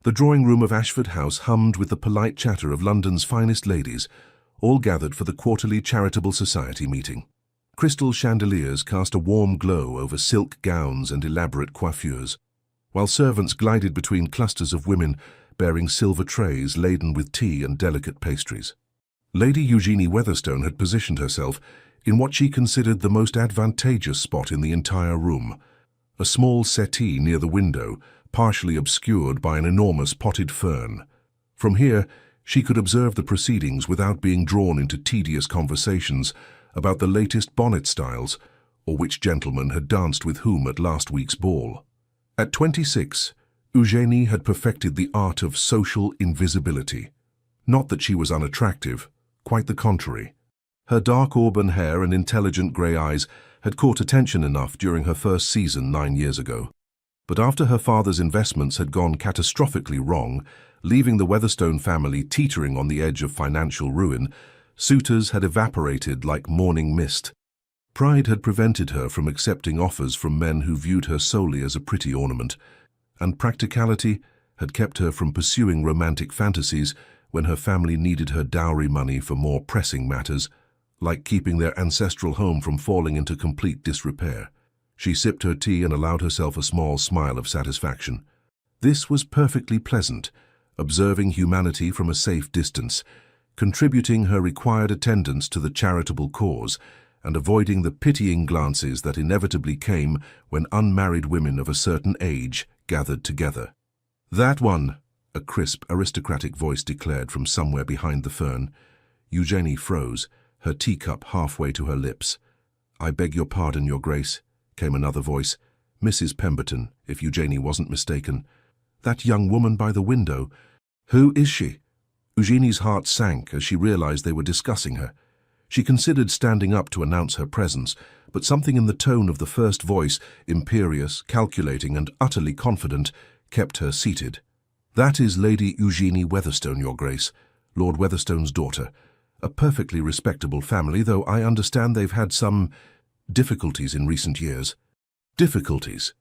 The drawing-room of Ashford House hummed with the polite chatter of London's finest ladies, all gathered for the quarterly charitable society meeting. Crystal chandeliers cast a warm glow over silk gowns and elaborate coiffures, while servants glided between clusters of women bearing silver trays laden with tea and delicate pastries. Lady Eugenie Weatherstone had positioned herself in what she considered the most advantageous spot in the entire room, a small settee near the window, partially obscured by an enormous potted fern. From here, she could observe the proceedings without being drawn into tedious conversations about the latest bonnet styles or which gentleman had danced with whom at last week's ball. At 26, Eugenie had perfected the art of social invisibility. Not that she was unattractive, quite the contrary. Her dark auburn hair and intelligent grey eyes had caught attention enough during her first season 9 years ago. But after her father's investments had gone catastrophically wrong, leaving the Weatherstone family teetering on the edge of financial ruin, suitors had evaporated like morning mist. Pride had prevented her from accepting offers from men who viewed her solely as a pretty ornament, and practicality had kept her from pursuing romantic fantasies when her family needed her dowry money for more pressing matters, like keeping their ancestral home from falling into complete disrepair. She sipped her tea and allowed herself a small smile of satisfaction. This was perfectly pleasant, observing humanity from a safe distance, contributing her required attendance to the charitable cause, and avoiding the pitying glances that inevitably came when unmarried women of a certain age gathered together. "That one," a crisp, aristocratic voice declared from somewhere behind the fern. Eugenie froze, her teacup halfway to her lips. "I beg your pardon, Your Grace," came another voice. "Mrs. Pemberton, if Eugenie wasn't mistaken. That young woman by the window. Who is she?" Eugenie's heart sank as she realized they were discussing her. She considered standing up to announce her presence, but something in the tone of the first voice, imperious, calculating, and utterly confident, kept her seated. "That is Lady Eugenie Weatherstone, Your Grace, Lord Weatherstone's daughter. A perfectly respectable family, though I understand they've had some difficulties in recent years." Difficulties?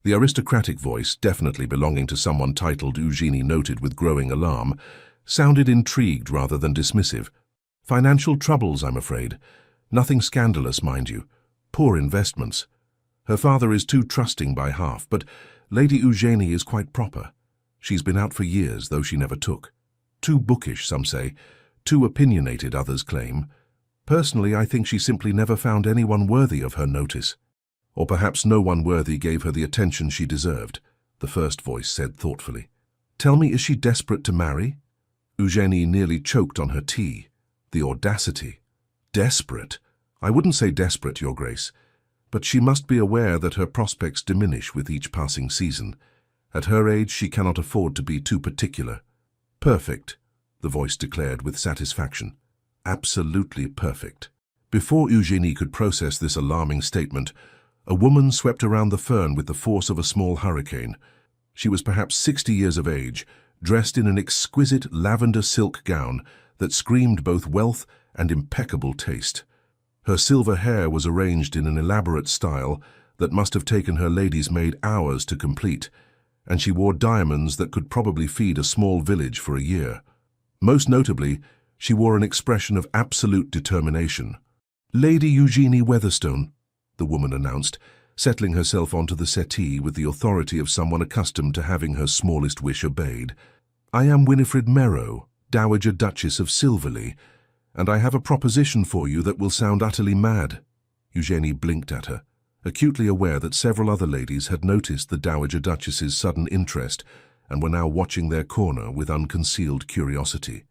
The aristocratic voice, definitely belonging to someone titled Eugenie noted with growing alarm, sounded intrigued rather than dismissive. "Financial troubles, I'm afraid. Nothing scandalous, mind you. Poor investments. Her father is too trusting by half, but Lady Eugenie is quite proper. She's been out for years, though she never took. Too bookish, some say. Too opinionated, others claim. Personally, I think she simply never found anyone worthy of her notice. Or perhaps no one worthy gave her the attention she deserved," the first voice said thoughtfully. "Tell me, is she desperate to marry?" Eugenie nearly choked on her tea. The audacity. Desperate? I wouldn't say desperate, Your Grace, but she must be aware that her prospects diminish with each passing season. At her age, she cannot afford to be too particular. "Perfect," the voice declared with satisfaction. "Absolutely perfect." Before Eugenie could process this alarming statement, a woman swept around the fern with the force of a small hurricane. She was perhaps 60 years of age, dressed in an exquisite lavender silk gown that screamed both wealth and impeccable taste. Her silver hair was arranged in an elaborate style that must have taken her lady's maid hours to complete, and she wore diamonds that could probably feed a small village for a year. Most notably, she wore an expression of absolute determination. "Lady Eugenie Weatherstone," the woman announced, settling herself onto the settee with the authority of someone accustomed to having her smallest wish obeyed. "I am Winifred Merrow, Dowager Duchess of Silverley, and I have a proposition for you that will sound utterly mad." Eugenie blinked at her, acutely aware that several other ladies had noticed the Dowager Duchess's sudden interest and were now watching their corner with unconcealed curiosity.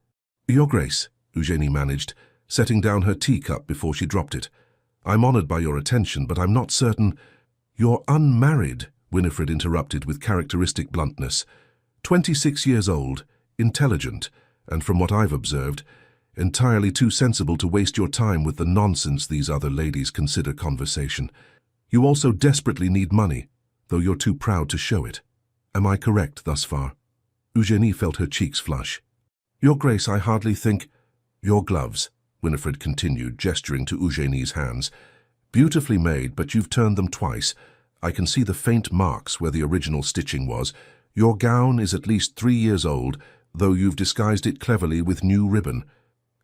"Your Grace," Eugenie managed, setting down her teacup before she dropped it. "I'm honored by your attention, but I'm not certain—" "You're unmarried," Winifred interrupted with characteristic bluntness. 26 years old, intelligent, and from what I've observed, entirely too sensible to waste your time with the nonsense these other ladies consider conversation. You also desperately need money, though you're too proud to show it. Am I correct thus far?" Eugenie felt her cheeks flush. "Your Grace, I hardly think—" "Your gloves," Winifred continued, gesturing to Eugenie's hands. "Beautifully made, but you've turned them twice. I can see the faint marks where the original stitching was. Your gown is at least 3 years old, though you've disguised it cleverly with new ribbon.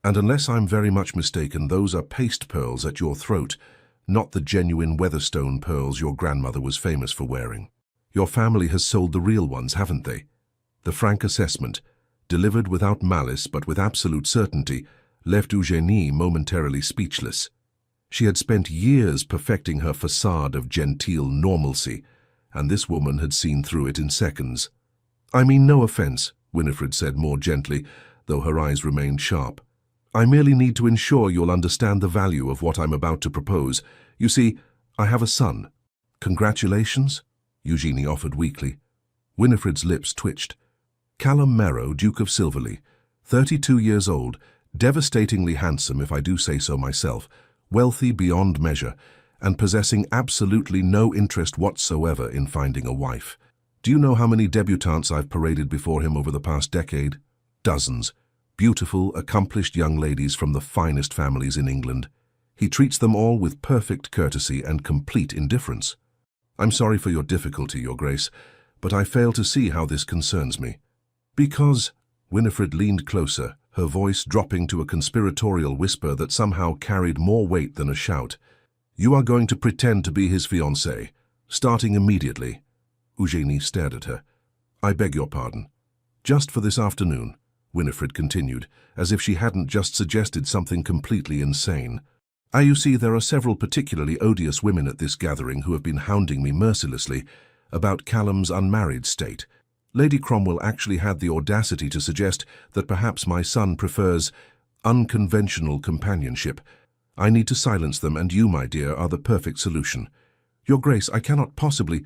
And unless I'm very much mistaken, those are paste pearls at your throat, not the genuine Weatherstone pearls your grandmother was famous for wearing. Your family has sold the real ones, haven't they? The frank assessment, delivered without malice but with absolute certainty, left Eugénie momentarily speechless. She had spent years perfecting her facade of genteel normalcy, and this woman had seen through it in seconds. "I mean no offense," Winifred said more gently, though her eyes remained sharp. "I merely need to ensure you'll understand the value of what I'm about to propose. You see, I have a son." "Congratulations," Eugénie offered weakly. Winifred's lips twitched. "Callum Merrow, Duke of Silverley, 32 years old, devastatingly handsome if I do say so myself, wealthy beyond measure, and possessing absolutely no interest whatsoever in finding a wife. Do you know how many debutantes I've paraded before him over the past decade? Dozens. Beautiful, accomplished young ladies from the finest families in England. He treats them all with perfect courtesy and complete indifference. I'm sorry for your difficulty, Your Grace, but I fail to see how this concerns me." "Because," Winifred leaned closer, her voice dropping to a conspiratorial whisper that somehow carried more weight than a shout, "you are going to pretend to be his fiancée, starting immediately." Eugénie stared at her. "I beg your pardon. Just for this afternoon," Winifred continued, as if she hadn't just suggested something completely insane. "You see, there are several particularly odious women at this gathering who have been hounding me mercilessly about Callum's unmarried state. Lady Cromwell actually had the audacity to suggest that perhaps my son prefers unconventional companionship. I need to silence them, and you, my dear, are the perfect solution." "Your Grace, I cannot possibly—"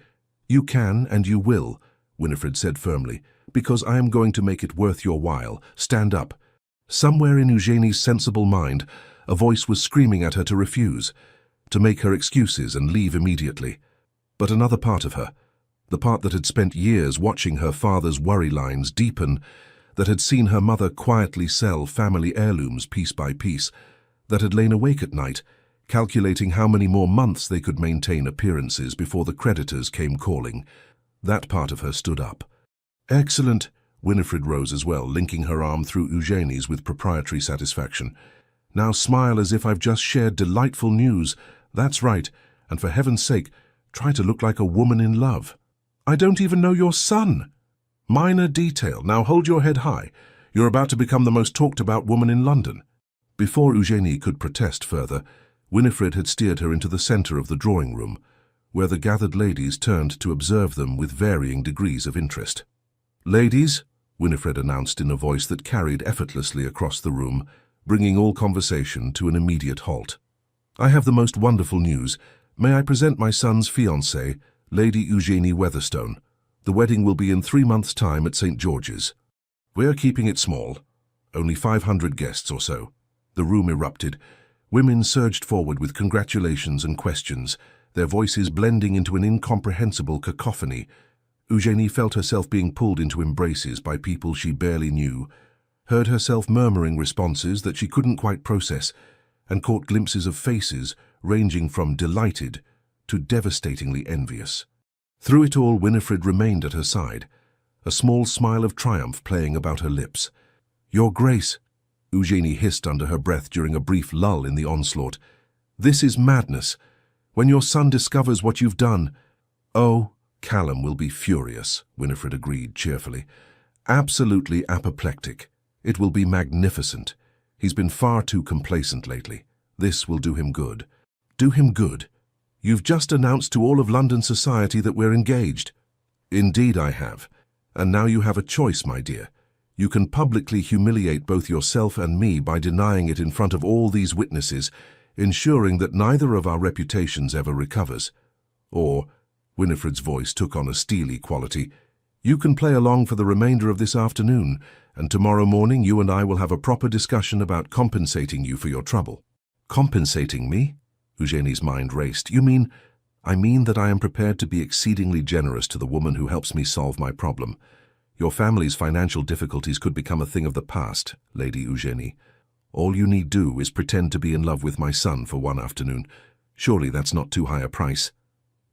"You can and you will," Winifred said firmly, "because I am going to make it worth your while. Stand up." Somewhere in Eugénie's sensible mind, a voice was screaming at her to refuse, to make her excuses and leave immediately. But another part of her, the part that had spent years watching her father's worry lines deepen, that had seen her mother quietly sell family heirlooms piece by piece, that had lain awake at night, calculating how many more months they could maintain appearances before the creditors came calling, that part of her stood up. "Excellent." Winifred rose as well, linking her arm through Eugénie's with proprietary satisfaction. "Now smile as if I've just shared delightful news. That's right, and for heaven's sake, try to look like a woman in love." "I don't even know your son." "Minor detail. Now hold your head high. You're about to become the most talked-about woman in London." Before Eugénie could protest further, Winifred had steered her into the centre of the drawing-room, where the gathered ladies turned to observe them with varying degrees of interest. "Ladies," Winifred announced in a voice that carried effortlessly across the room, bringing all conversation to an immediate halt, "I have the most wonderful news. May I present my son's fiancée, Lady Eugénie Weatherstone. The wedding will be in 3 months' time at St. George's. We're keeping it small, only 500 guests or so." The room erupted. Women surged forward with congratulations and questions, their voices blending into an incomprehensible cacophony. Eugénie felt herself being pulled into embraces by people she barely knew, heard herself murmuring responses that she couldn't quite process, and caught glimpses of faces ranging from delighted to devastatingly envious. Through it all, Winifred remained at her side, a small smile of triumph playing about her lips. "Your Grace," Eugénie hissed under her breath during a brief lull in the onslaught, "this is madness. When your son discovers what you've done—" "Oh, Callum will be furious," Winifred agreed cheerfully. "Absolutely apoplectic. It will be magnificent. He's been far too complacent lately. This will do him good." "Do him good? You've just announced to all of London society that we're engaged." "Indeed I have. And now you have a choice, my dear. You can publicly humiliate both yourself and me by denying it in front of all these witnesses, ensuring that neither of our reputations ever recovers. Or," Winifred's voice took on a steely quality, "you can play along for the remainder of this afternoon, and tomorrow morning you and I will have a proper discussion about compensating you for your trouble." "Compensating me?" Eugénie's mind raced. "You mean—" "I mean that I am prepared to be exceedingly generous to the woman who helps me solve my problem. Your family's financial difficulties could become a thing of the past, Lady Eugénie. All you need do is pretend to be in love with my son for one afternoon. Surely that's not too high a price."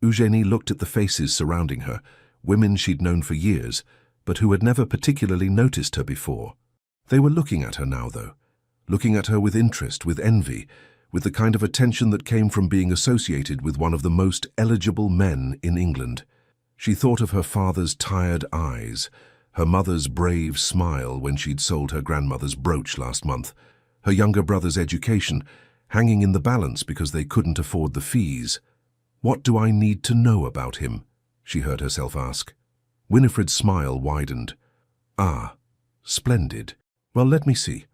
Eugénie looked at the faces surrounding her, women she'd known for years, but who had never particularly noticed her before. They were looking at her now, though, looking at her with interest, with envy, with the kind of attention that came from being associated with one of the most eligible men in England. She thought of her father's tired eyes, her mother's brave smile when she'd sold her grandmother's brooch last month, her younger brother's education, hanging in the balance because they couldn't afford the fees. "What do I need to know about him?" she heard herself ask. Winifred's smile widened. "Ah, splendid. Well, let me see.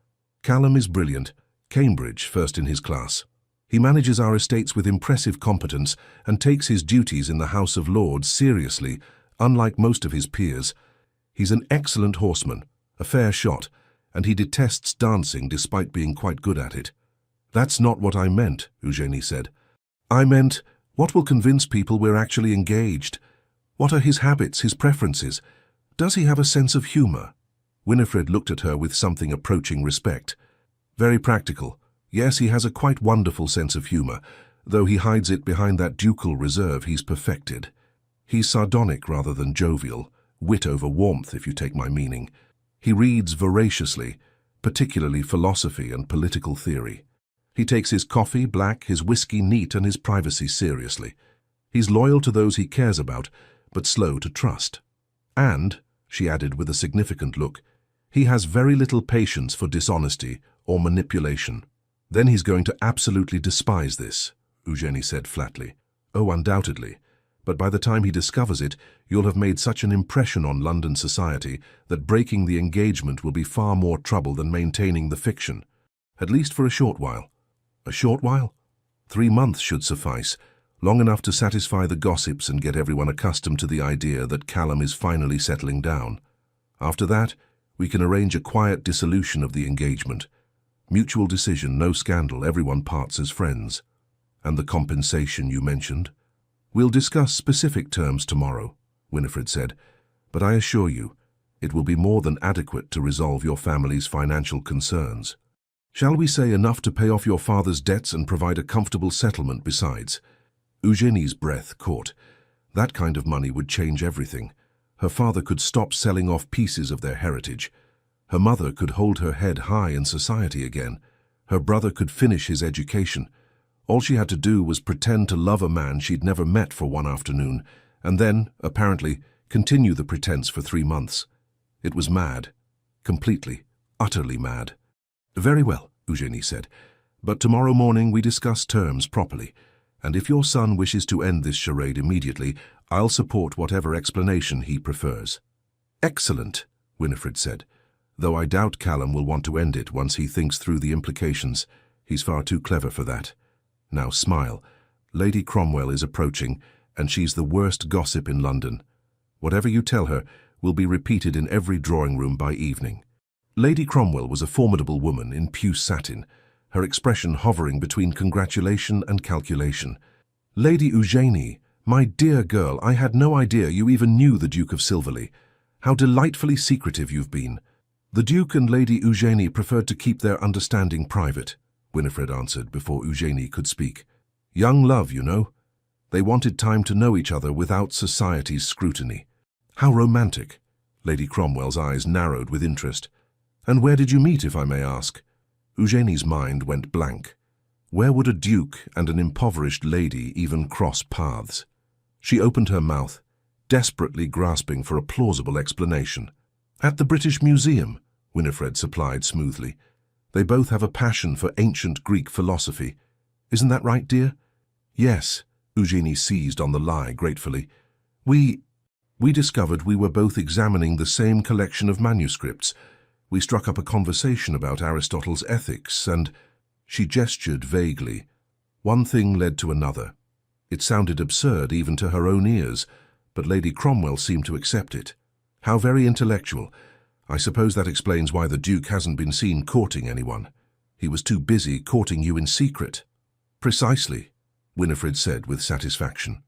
Callum is brilliant. Cambridge, first in his class. He manages our estates with impressive competence and takes his duties in the House of Lords seriously, unlike most of his peers. He's an excellent horseman, a fair shot, and he detests dancing despite being quite good at it." "That's not what I meant," Eugenie said. "I meant, what will convince people we're actually engaged? What are his habits, his preferences? Does he have a sense of humor?" Winifred looked at her with something approaching respect. "Very practical. Yes, he has a quite wonderful sense of humor, though he hides it behind that ducal reserve he's perfected. He's sardonic rather than jovial, wit over warmth, if you take my meaning. He reads voraciously, particularly philosophy and political theory. He takes his coffee black, his whiskey neat, and his privacy seriously. He's loyal to those he cares about, but slow to trust. And," she added with a significant look, "he has very little patience for dishonesty or manipulation." "Then he's going to absolutely despise this," Eugenie said flatly. "Oh, undoubtedly. But by the time he discovers it, you'll have made such an impression on London society that breaking the engagement will be far more trouble than maintaining the fiction. At least for a short while." "A short while?" 3 months should suffice, long enough to satisfy the gossips and get everyone accustomed to the idea that Callum is finally settling down. After that, we can arrange a quiet dissolution of the engagement. Mutual decision, no scandal, everyone parts as friends. And the compensation you mentioned? "We'll discuss specific terms tomorrow," Winifred said, "but I assure you, it will be more than adequate to resolve your family's financial concerns. Shall we say enough to pay off your father's debts and provide a comfortable settlement besides?" Eugenie's breath caught. That kind of money would change everything. Her father could stop selling off pieces of their heritage. Her mother could hold her head high in society again. Her brother could finish his education. All she had to do was pretend to love a man she'd never met for one afternoon, and then, apparently, continue the pretense for 3 months. It was mad. Completely, utterly mad. "Very well," Eugenie said, "but tomorrow morning we discuss terms properly, and if your son wishes to end this charade immediately, I'll support whatever explanation he prefers." "Excellent," Winifred said, "though I doubt Callum will want to end it once he thinks through the implications. He's far too clever for that. Now smile. Lady Cromwell is approaching, and she's the worst gossip in London. Whatever you tell her will be repeated in every drawing-room by evening." Lady Cromwell was a formidable woman in puce satin, her expression hovering between congratulation and calculation. "Lady Eugenie, my dear girl, I had no idea you even knew the Duke of Silverley. How delightfully secretive you've been." "The Duke and Lady Eugenie preferred to keep their understanding private," Winifred answered before Eugenie could speak. "Young love, you know. They wanted time to know each other without society's scrutiny." "How romantic." Lady Cromwell's eyes narrowed with interest. "And where did you meet, if I may ask?" Eugenie's mind went blank. Where would a duke and an impoverished lady even cross paths? She opened her mouth, desperately grasping for a plausible explanation. "At the British Museum," Winifred supplied smoothly. "They both have a passion for ancient Greek philosophy. Isn't that right, dear?" "Yes," Eugenie seized on the lie gratefully. We discovered we were both examining the same collection of manuscripts. We struck up a conversation about Aristotle's ethics, and—" She gestured vaguely. One thing led to another. It sounded absurd even to her own ears, but Lady Cromwell seemed to accept it. "How very intellectual. I suppose that explains why the Duke hasn't been seen courting anyone. He was too busy courting you in secret." "Precisely," Winifred said with satisfaction.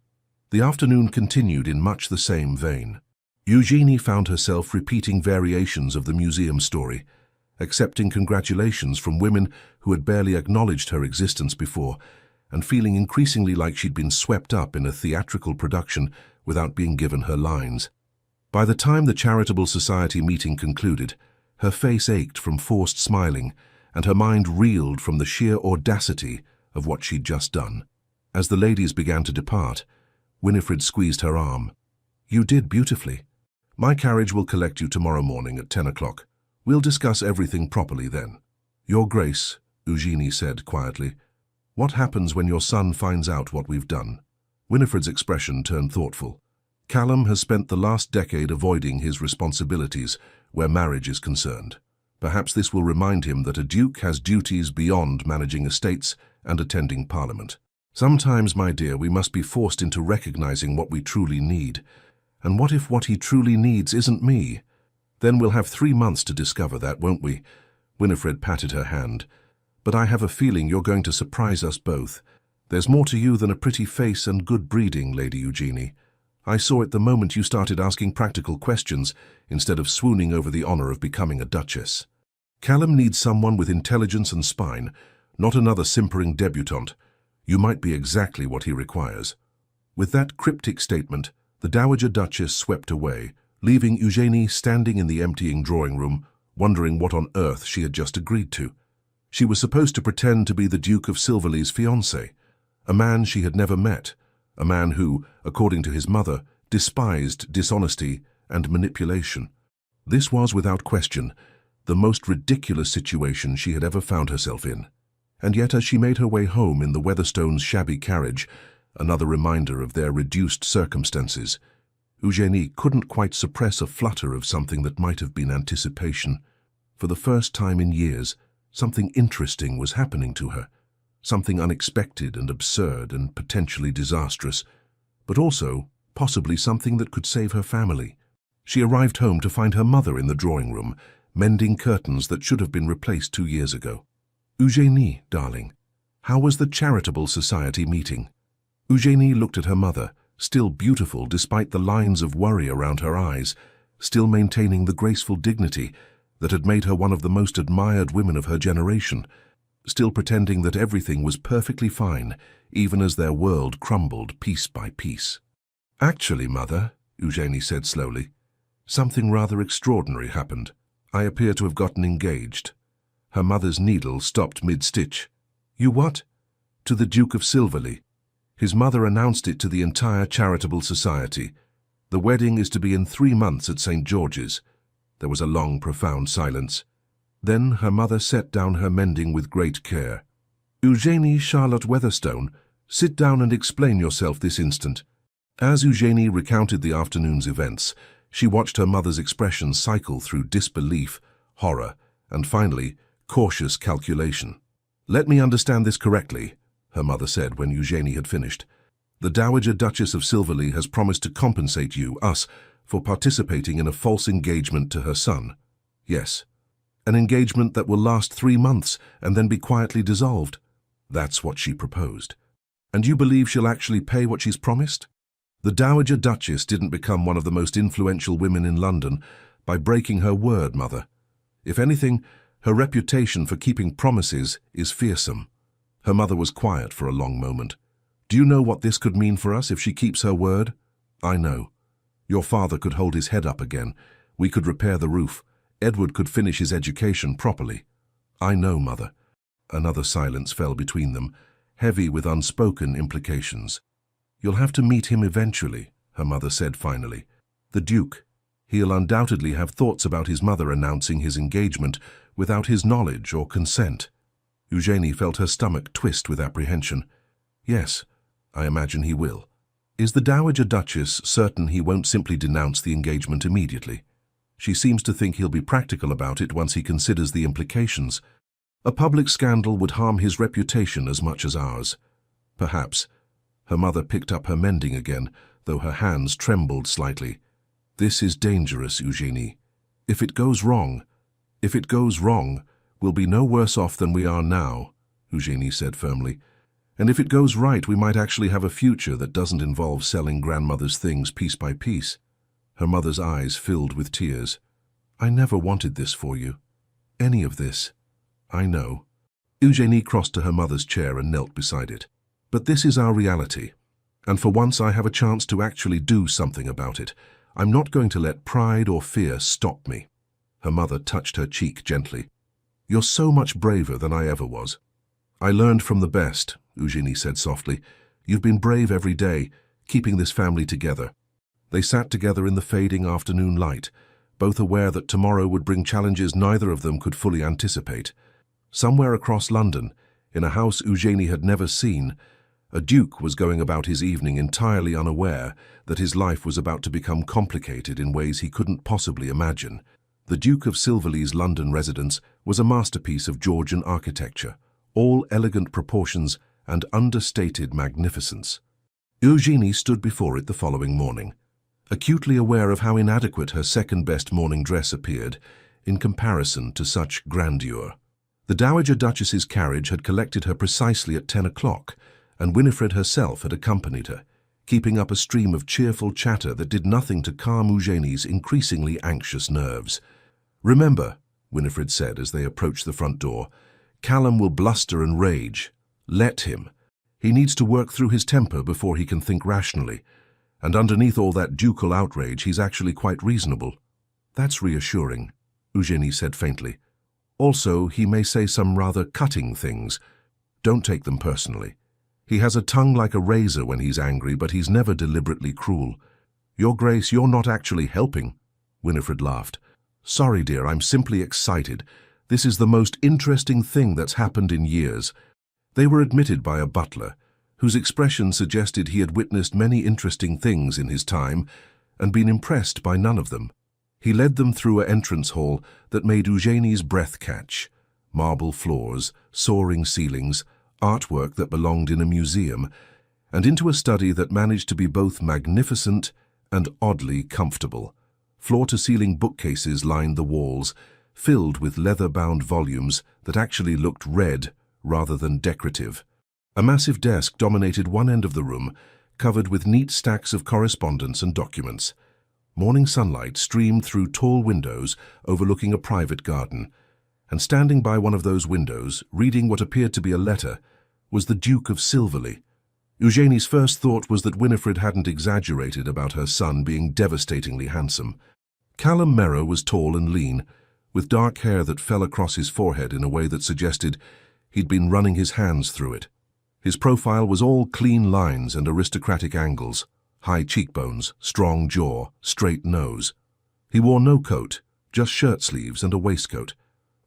The afternoon continued in much the same vein. Eugenie found herself repeating variations of the museum story, accepting congratulations from women who had barely acknowledged her existence before, and feeling increasingly like she'd been swept up in a theatrical production without being given her lines. By the time the charitable society meeting concluded, her face ached from forced smiling, and her mind reeled from the sheer audacity of what she'd just done. As the ladies began to depart, Winifred squeezed her arm. "You did beautifully. My carriage will collect you tomorrow morning at 10 o'clock. We'll discuss everything properly then." "Your Grace," Eugenie said quietly, "what happens when your son finds out what we've done?" Winifred's expression turned thoughtful. "Callum has spent the last decade avoiding his responsibilities where marriage is concerned. Perhaps this will remind him that a duke has duties beyond managing estates and attending Parliament. Sometimes, my dear, we must be forced into recognizing what we truly need. And what if what he truly needs isn't me? Then we'll have 3 months to discover that, won't we?" Winifred patted her hand. "But I have a feeling you're going to surprise us both. There's more to you than a pretty face and good breeding, Lady Eugenie. I saw it the moment you started asking practical questions instead of swooning over the honor of becoming a duchess. Callum needs someone with intelligence and spine, not another simpering debutante. You might be exactly what he requires." With that cryptic statement, the Dowager Duchess swept away, leaving Eugenie standing in the emptying drawing room, wondering what on earth she had just agreed to. She was supposed to pretend to be the Duke of Silverley's fiancé, a man she had never met, a man who, according to his mother, despised dishonesty and manipulation. This was, without question, the most ridiculous situation she had ever found herself in. And yet, as she made her way home in the Weatherstones' shabby carriage, another reminder of their reduced circumstances, Eugenie couldn't quite suppress a flutter of something that might have been anticipation. For the first time in years, something interesting was happening to her, something unexpected and absurd and potentially disastrous, but also possibly something that could save her family. She arrived home to find her mother in the drawing room, mending curtains that should have been replaced 2 years ago. "Eugenie, darling, how was the charitable society meeting?" Eugenie looked at her mother, still beautiful despite the lines of worry around her eyes, still maintaining the graceful dignity that had made her one of the most admired women of her generation, still pretending that everything was perfectly fine, even as their world crumbled piece by piece. "Actually, Mother," Eugenie said slowly, "something rather extraordinary happened. I appear to have gotten engaged." Her mother's needle stopped mid-stitch. "You what?" "To the Duke of Silverley. His mother announced it to the entire charitable society. The wedding is to be in 3 months at St. George's." There was a long, profound silence. Then her mother set down her mending with great care. "Eugenie Charlotte Weatherstone, sit down and explain yourself this instant." As Eugenie recounted the afternoon's events, she watched her mother's expression cycle through disbelief, horror, and finally, cautious calculation. "Let me understand this correctly," her mother said when Eugenie had finished. "The Dowager Duchess of Silverley has promised to compensate you, us, for participating in a false engagement to her son." "Yes. An engagement that will last 3 months and then be quietly dissolved." "That's what she proposed." "And you believe she'll actually pay what she's promised?" "The Dowager Duchess didn't become one of the most influential women in London by breaking her word, Mother. If anything, her reputation for keeping promises is fearsome." Her mother was quiet for a long moment. "Do you know what this could mean for us if she keeps her word?" "I know. Your father could hold his head up again. We could repair the roof. Edward could finish his education properly." "I know, Mother." Another silence fell between them, heavy with unspoken implications. "You'll have to meet him eventually," her mother said finally. "The Duke. He'll undoubtedly have thoughts about his mother announcing his engagement without his knowledge or consent." Eugenie felt her stomach twist with apprehension. "Yes, I imagine he will." "Is the Dowager Duchess certain he won't simply denounce the engagement immediately? She seems to think he'll be practical about it once he considers the implications. A public scandal would harm his reputation as much as ours." "Perhaps." Her mother picked up her mending again, though her hands trembled slightly. "This is dangerous, Eugenie. If it goes wrong, we'll be no worse off than we are now," Eugenie said firmly. "And if it goes right, we might actually have a future that doesn't involve selling grandmother's things piece by piece." Her mother's eyes filled with tears. "I never wanted this for you. Any of this. I know." Eugenie crossed to her mother's chair and knelt beside it. "But this is our reality. And for once I have a chance to actually do something about it. I'm not going to let pride or fear stop me." Her mother touched her cheek gently. "You're so much braver than I ever was." "I learned from the best," Eugenie said softly. "You've been brave every day, keeping this family together." They sat together in the fading afternoon light, both aware that tomorrow would bring challenges neither of them could fully anticipate. Somewhere across London, in a house Eugenie had never seen, a duke was going about his evening entirely unaware that his life was about to become complicated in ways he couldn't possibly imagine. The Duke of Silverley's London residence was a masterpiece of Georgian architecture, all elegant proportions and understated magnificence. Eugenie stood before it the following morning, acutely aware of how inadequate her second-best morning dress appeared in comparison to such grandeur. The Dowager Duchess's carriage had collected her precisely at 10 o'clock, and Winifred herself had accompanied her, keeping up a stream of cheerful chatter that did nothing to calm Eugenie's increasingly anxious nerves. "Remember," Winifred said as they approached the front door, "Callum will bluster and rage. Let him. He needs to work through his temper before he can think rationally. And underneath all that ducal outrage, he's actually quite reasonable." "That's reassuring," Eugenie said faintly. "Also, he may say some rather cutting things. Don't take them personally. He has a tongue like a razor when he's angry, but he's never deliberately cruel." "Your Grace, you're not actually helping," Winifred laughed. "Sorry, dear, I'm simply excited. This is the most interesting thing that's happened in years." They were admitted by a butler, whose expression suggested he had witnessed many interesting things in his time and been impressed by none of them. He led them through an entrance hall that made Eugenie's breath catch. Marble floors, soaring ceilings, artwork that belonged in a museum, and into a study that managed to be both magnificent and oddly comfortable. Floor-to-ceiling bookcases lined the walls, filled with leather-bound volumes that actually looked read rather than decorative. A massive desk dominated one end of the room, covered with neat stacks of correspondence and documents. Morning sunlight streamed through tall windows overlooking a private garden, and standing by one of those windows, reading what appeared to be a letter, was the Duke of Silverley. Eugenie's first thought was that Winifred hadn't exaggerated about her son being devastatingly handsome. Callum Merrow was tall and lean, with dark hair that fell across his forehead in a way that suggested he'd been running his hands through it. His profile was all clean lines and aristocratic angles, high cheekbones, strong jaw, straight nose. He wore no coat, just shirt sleeves and a waistcoat,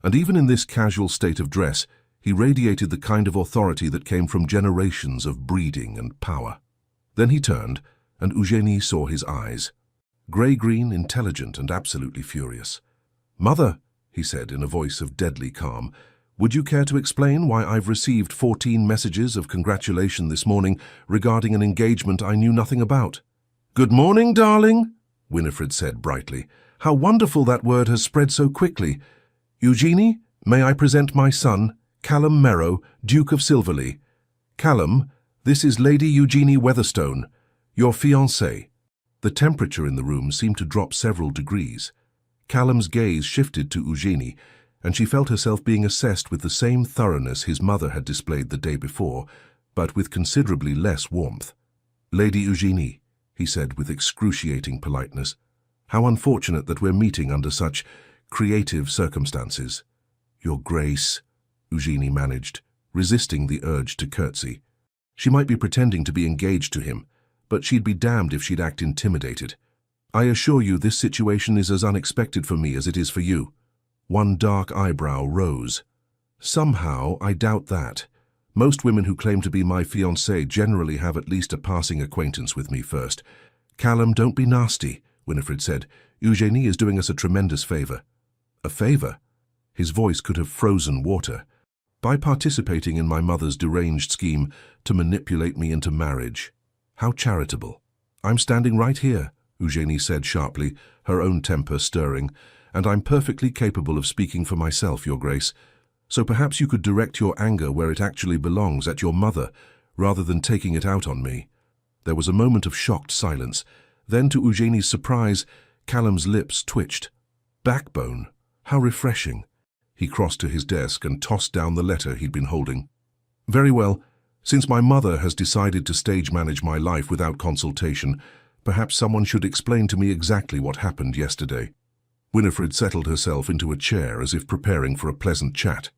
and even in this casual state of dress, he radiated the kind of authority that came from generations of breeding and power. Then he turned, and Eugenie saw his eyes. Grey-green, intelligent, and absolutely furious. "Mother," he said in a voice of deadly calm, "would you care to explain why I've received 14 messages of congratulation this morning regarding an engagement I knew nothing about?" "Good morning, darling," Winifred said brightly. "How wonderful that word has spread so quickly. Eugenie, may I present my son, Callum Merrow, Duke of Silverley. Callum, this is Lady Eugenie Weatherstone, your fiancée." The temperature in the room seemed to drop several degrees. Callum's gaze shifted to Eugenie, and she felt herself being assessed with the same thoroughness his mother had displayed the day before, but with considerably less warmth. "Lady Eugenie," he said with excruciating politeness, "how unfortunate that we're meeting under such creative circumstances." "Your Grace," Eugenie managed, resisting the urge to curtsy. She might be pretending to be engaged to him, but she'd be damned if she'd act intimidated. "I assure you this situation is as unexpected for me as it is for you." One dark eyebrow rose. "Somehow, I doubt that. Most women who claim to be my fiancée generally have at least a passing acquaintance with me first." "Callum, don't be nasty," Winifred said. "Eugenie is doing us a tremendous favor." "A favor?" His voice could have frozen water. "By participating in my mother's deranged scheme to manipulate me into marriage. How charitable." "I'm standing right here," Eugenie said sharply, her own temper stirring, "and I'm perfectly capable of speaking for myself, Your Grace. So perhaps you could direct your anger where it actually belongs, at your mother, rather than taking it out on me." There was a moment of shocked silence. Then, to Eugenie's surprise, Callum's lips twitched. "Backbone? How refreshing." He crossed to his desk and tossed down the letter he'd been holding. "Very well. Since my mother has decided to stage manage my life without consultation, perhaps someone should explain to me exactly what happened yesterday. Winifred settled herself into a chair as if preparing for a pleasant chat.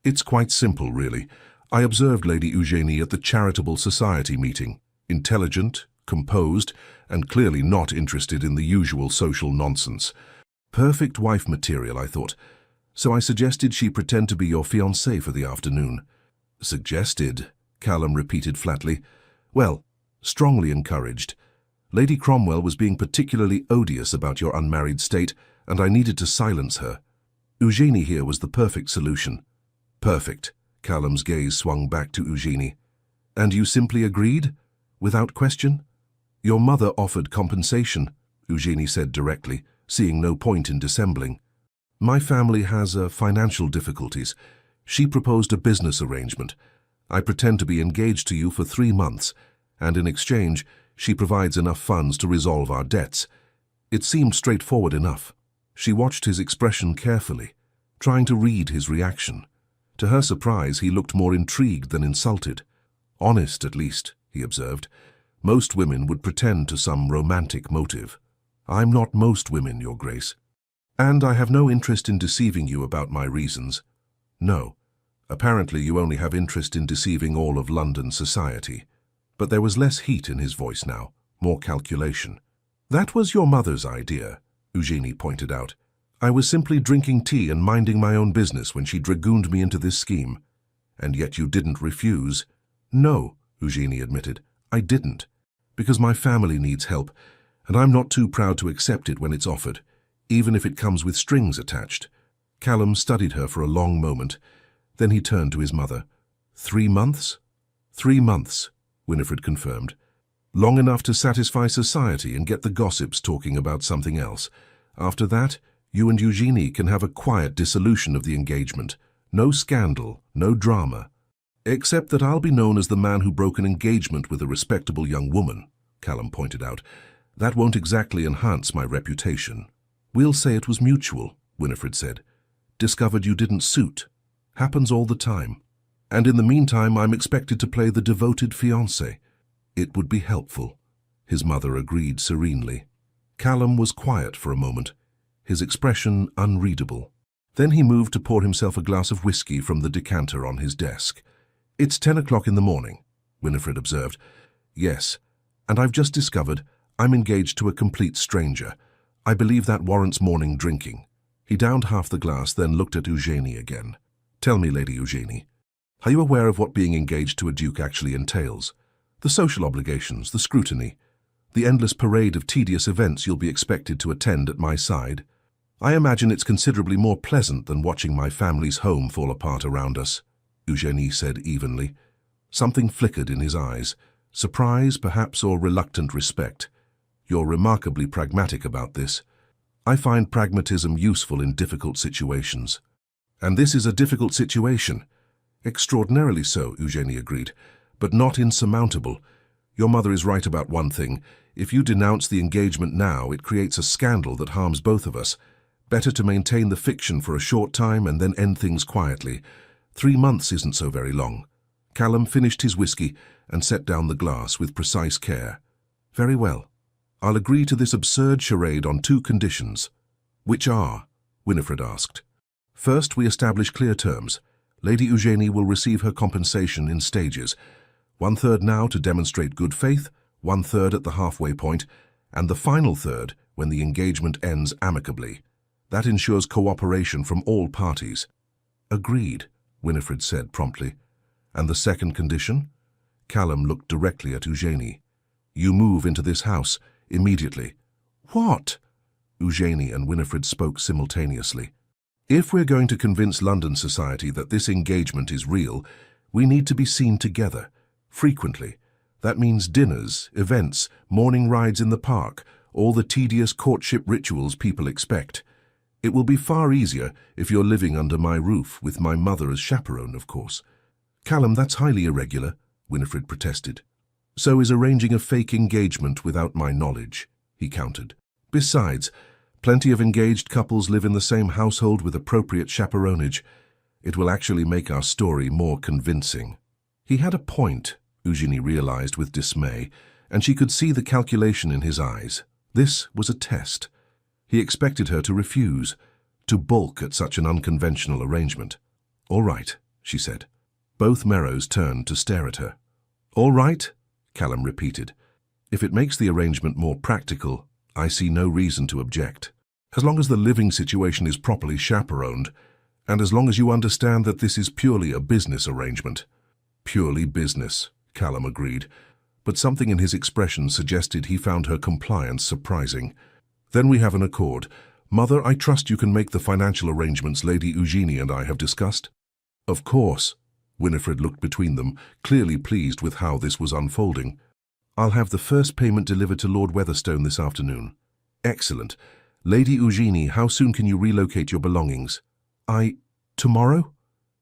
It's quite simple, really. I observed Lady Eugenie at the Charitable Society meeting. Intelligent, composed, and clearly not interested in the usual social nonsense. Perfect wife material, I thought. So I suggested she pretend to be your fiancée for the afternoon. Suggested, Callum repeated flatly. Well, strongly encouraged. Lady Cromwell was being particularly odious about your unmarried state, and I needed to silence her. Eugenie here was the perfect solution. Perfect. Callum's gaze swung back to Eugenie. And you simply agreed? Without question? Your mother offered compensation, Eugenie said directly, seeing no point in dissembling. My family has financial difficulties. She proposed a business arrangement. I pretend to be engaged to you for 3 months, and in exchange, she provides enough funds to resolve our debts. It seemed straightforward enough. She watched his expression carefully, trying to read his reaction. To her surprise, he looked more intrigued than insulted. Honest, at least, he observed. Most women would pretend to some romantic motive. I'm not most women, Your Grace. And I have no interest in deceiving you about my reasons. No. Apparently you only have interest in deceiving all of London society. But there was less heat in his voice now, more calculation. That was your mother's idea, Eugenie pointed out. I was simply drinking tea and minding my own business when she dragooned me into this scheme. And yet you didn't refuse. No, Eugenie admitted, I didn't. Because my family needs help, and I'm not too proud to accept it when it's offered, even if it comes with strings attached. Callum studied her for a long moment. Then he turned to his mother. 3 months? 3 months, Winifred confirmed. Long enough to satisfy society and get the gossips talking about something else. After that, you and Eugenie can have a quiet dissolution of the engagement. No scandal, no drama. Except that I'll be known as the man who broke an engagement with a respectable young woman, Callum pointed out. That won't exactly enhance my reputation. We'll say it was mutual, Winifred said. Discovered you didn't suit. Happens all the time. And in the meantime, I'm expected to play the devoted fiancé. It would be helpful. His mother agreed serenely. Callum was quiet for a moment, his expression unreadable. Then he moved to pour himself a glass of whiskey from the decanter on his desk. It's 10 o'clock in the morning, Winifred observed. Yes, and I've just discovered I'm engaged to a complete stranger. I believe that warrants morning drinking. He downed half the glass, then looked at Eugenie again. Tell me, Lady Eugenie, are you aware of what being engaged to a duke actually entails? The social obligations, the scrutiny, the endless parade of tedious events you'll be expected to attend at my side? I imagine it's considerably more pleasant than watching my family's home fall apart around us, Eugenie said evenly. Something flickered in his eyes, surprise perhaps or reluctant respect. You're remarkably pragmatic about this. I find pragmatism useful in difficult situations. And this is a difficult situation. Extraordinarily so, Eugenie agreed, but not insurmountable. Your mother is right about one thing. If you denounce the engagement now, it creates a scandal that harms both of us. Better to maintain the fiction for a short time and then end things quietly. 3 months isn't so very long. Callum finished his whiskey and set down the glass with precise care. Very well. I'll agree to this absurd charade on 2 conditions. Which are? Winifred asked. First, we establish clear terms. Lady Eugenie will receive her compensation in stages. 1/3 now to demonstrate good faith, 1/3 at the halfway point, and the final third when the engagement ends amicably. That ensures cooperation from all parties. Agreed, Winifred said promptly. And the second condition? Callum looked directly at Eugenie. You move into this house immediately. What? Eugenie and Winifred spoke simultaneously. If we're going to convince London society that this engagement is real, we need to be seen together, frequently. That means dinners, events, morning rides in the park, all the tedious courtship rituals people expect. It will be far easier if you're living under my roof, with my mother as chaperone, of course. Callum, that's highly irregular, Winifred protested. So is arranging a fake engagement without my knowledge, he countered. Besides, plenty of engaged couples live in the same household with appropriate chaperonage. It will actually make our story more convincing. He had a point, Eugenie realized with dismay, and she could see the calculation in his eyes. This was a test. He expected her to refuse, to balk at such an unconventional arrangement. "All right," she said. Both Merrows turned to stare at her. "All right," Callum repeated. "If it makes the arrangement more practical, I see no reason to object. As long as the living situation is properly chaperoned, and as long as you understand that this is purely a business arrangement." "Purely business," Callum agreed, but something in his expression suggested he found her compliance surprising. "Then we have an accord. Mother, I trust you can make the financial arrangements Lady Eugenie and I have discussed?" "Of course." Winifred looked between them, clearly pleased with how this was unfolding. "I'll have the first payment delivered to Lord Weatherstone this afternoon." "Excellent. Lady Eugenie, how soon can you relocate your belongings?" Tomorrow?"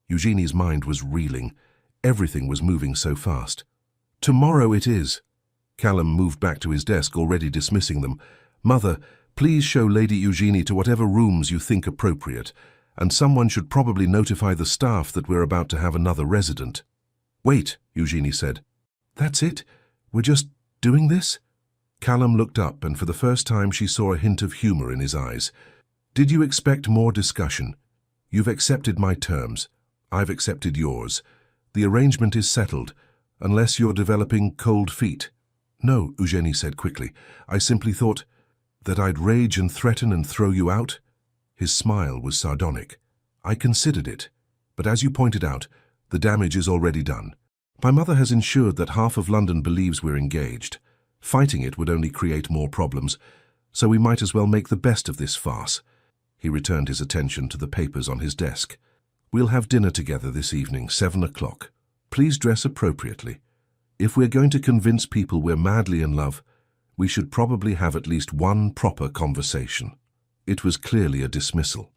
Eugenie's mind was reeling. Everything was moving so fast. "Tomorrow it is." Callum moved back to his desk, already dismissing them. "Mother, please show Lady Eugenie to whatever rooms you think appropriate, and someone should probably notify the staff that we're about to have another resident." "Wait," Eugenie said. "That's it? We're just doing this?" Callum looked up, and for the first time she saw a hint of humor in his eyes. "Did you expect more discussion? You've accepted my terms. I've accepted yours. The arrangement is settled, unless you're developing cold feet." "No," Eugenie said quickly. "I simply thought that I'd rage and threaten and throw you out." His smile was sardonic. "I considered it, but as you pointed out, the damage is already done. My mother has ensured that half of London believes we're engaged. Fighting it would only create more problems, so we might as well make the best of this farce." He returned his attention to the papers on his desk. "We'll have dinner together this evening, 7 o'clock. Please dress appropriately. If we're going to convince people we're madly in love, we should probably have at least one proper conversation." It was clearly a dismissal.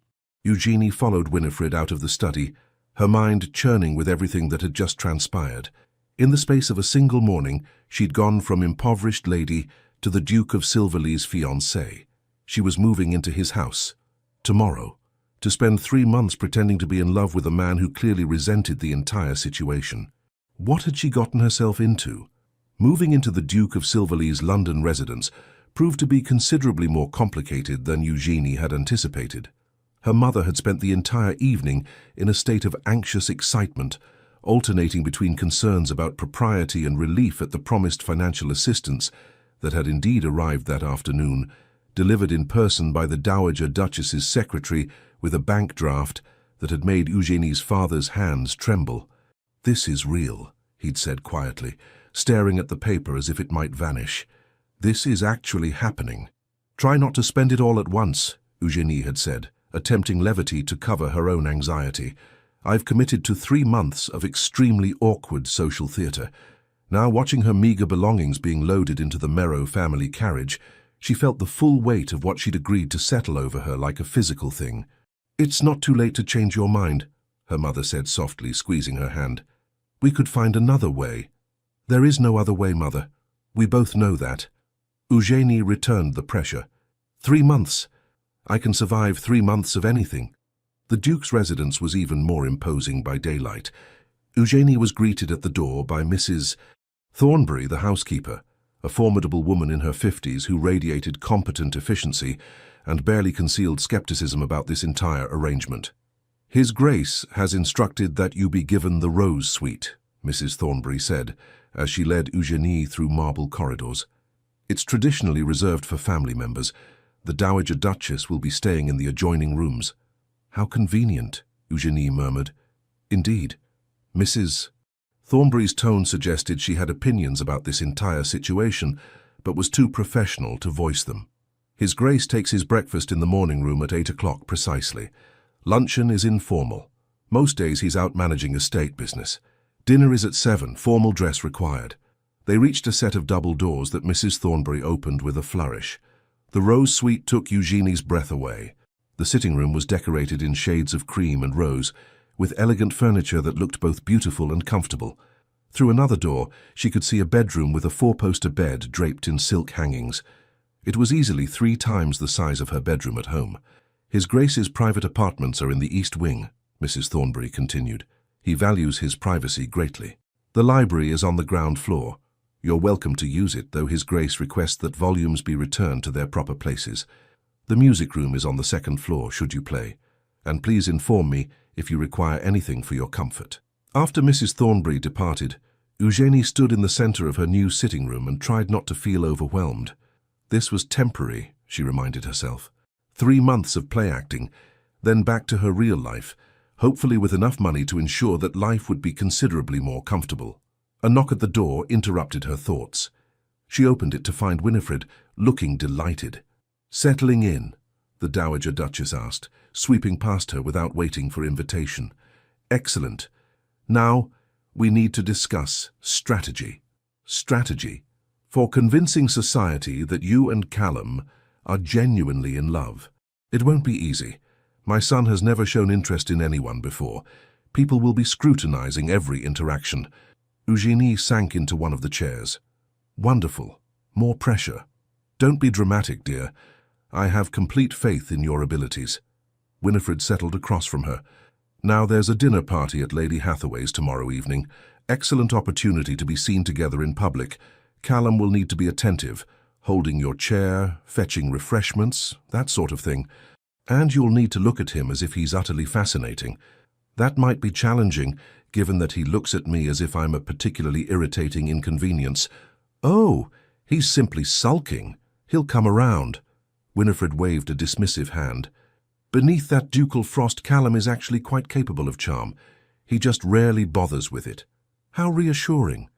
Eugenie followed Winifred out of the study, her mind churning with everything that had just transpired. In the space of a single morning, she'd gone from impoverished lady to the Duke of Silverley's fiancée. She was moving into his house. Tomorrow, to spend 3 months pretending to be in love with a man who clearly resented the entire situation. What had she gotten herself into? Moving into the Duke of Silverley's London residence proved to be considerably more complicated than Eugenie had anticipated. Her mother had spent the entire evening in a state of anxious excitement, alternating between concerns about propriety and relief at the promised financial assistance that had indeed arrived that afternoon, delivered in person by the Dowager Duchess's secretary with a bank draft that had made Eugenie's father's hands tremble. "This is real," he'd said quietly, staring at the paper as if it might vanish. "This is actually happening." "Try not to spend it all at once," Eugenie had said, attempting levity to cover her own anxiety. "I've committed to 3 months of extremely awkward social theatre." Now, watching her meagre belongings being loaded into the Merrow family carriage, she felt the full weight of what she'd agreed to settle over her like a physical thing. "It's not too late to change your mind," her mother said softly, squeezing her hand. "We could find another way." "There is no other way, Mother. We both know that." Eugenie returned the pressure. 3 months. I can survive 3 months of anything." The Duke's residence was even more imposing by daylight. Eugenie was greeted at the door by Mrs. Thornbury, the housekeeper, a formidable woman in her 50s who radiated competent efficiency and barely concealed skepticism about this entire arrangement. "His Grace has instructed that you be given the Rose Suite," Mrs. Thornbury said, as she led Eugenie through marble corridors. "It's traditionally reserved for family members. The Dowager Duchess will be staying in the adjoining rooms." "How convenient," Eugenie murmured. "Indeed." Mrs. Thornbury's tone suggested she had opinions about this entire situation, but was too professional to voice them. "His Grace takes his breakfast in the morning room at 8 o'clock precisely. Luncheon is informal. Most days he's out managing estate business. Dinner is at 7, formal dress required." They reached a set of double doors that Mrs. Thornbury opened with a flourish. The Rose Suite took Eugenie's breath away. The sitting room was decorated in shades of cream and rose, with elegant furniture that looked both beautiful and comfortable. Through another door, she could see a bedroom with a 4-poster bed draped in silk hangings. It was easily 3 times the size of her bedroom at home. "His Grace's private apartments are in the East Wing," Mrs. Thornbury continued. "He values his privacy greatly." The library is on the ground floor. You're welcome to use it, though His Grace requests that volumes be returned to their proper places. The music room is on the second floor, should you play. And please inform me if you require anything for your comfort. After Mrs. Thornbury departed, Eugénie stood in the center of her new sitting room and tried not to feel overwhelmed. This was temporary, she reminded herself. 3 months of play acting, then back to her real life, hopefully with enough money to ensure that life would be considerably more comfortable. A knock at the door interrupted her thoughts. She opened it to find Winifred, looking delighted. "Settling in?" the Dowager Duchess asked, sweeping past her without waiting for invitation. "Excellent. Now, we need to discuss strategy." Strategy. For convincing society that you and Callum are genuinely in love. It won't be easy. My son has never shown interest in anyone before. People will be scrutinizing every interaction. Eugénie sank into one of the chairs. "Wonderful. More pressure. Don't be dramatic, dear. I have complete faith in your abilities." Winifred settled across from her. "Now there's a dinner party at Lady Hathaway's tomorrow evening. Excellent opportunity to be seen together in public. Callum will need to be attentive, holding your chair, fetching refreshments, that sort of thing. And you'll need to look at him as if he's utterly fascinating. That might be challenging, given that he looks at me as if I'm a particularly irritating inconvenience." "Oh, he's simply sulking. He'll come around." Winifred waved a dismissive hand. "Beneath that ducal frost, Callum is actually quite capable of charm. He just rarely bothers with it." "How reassuring.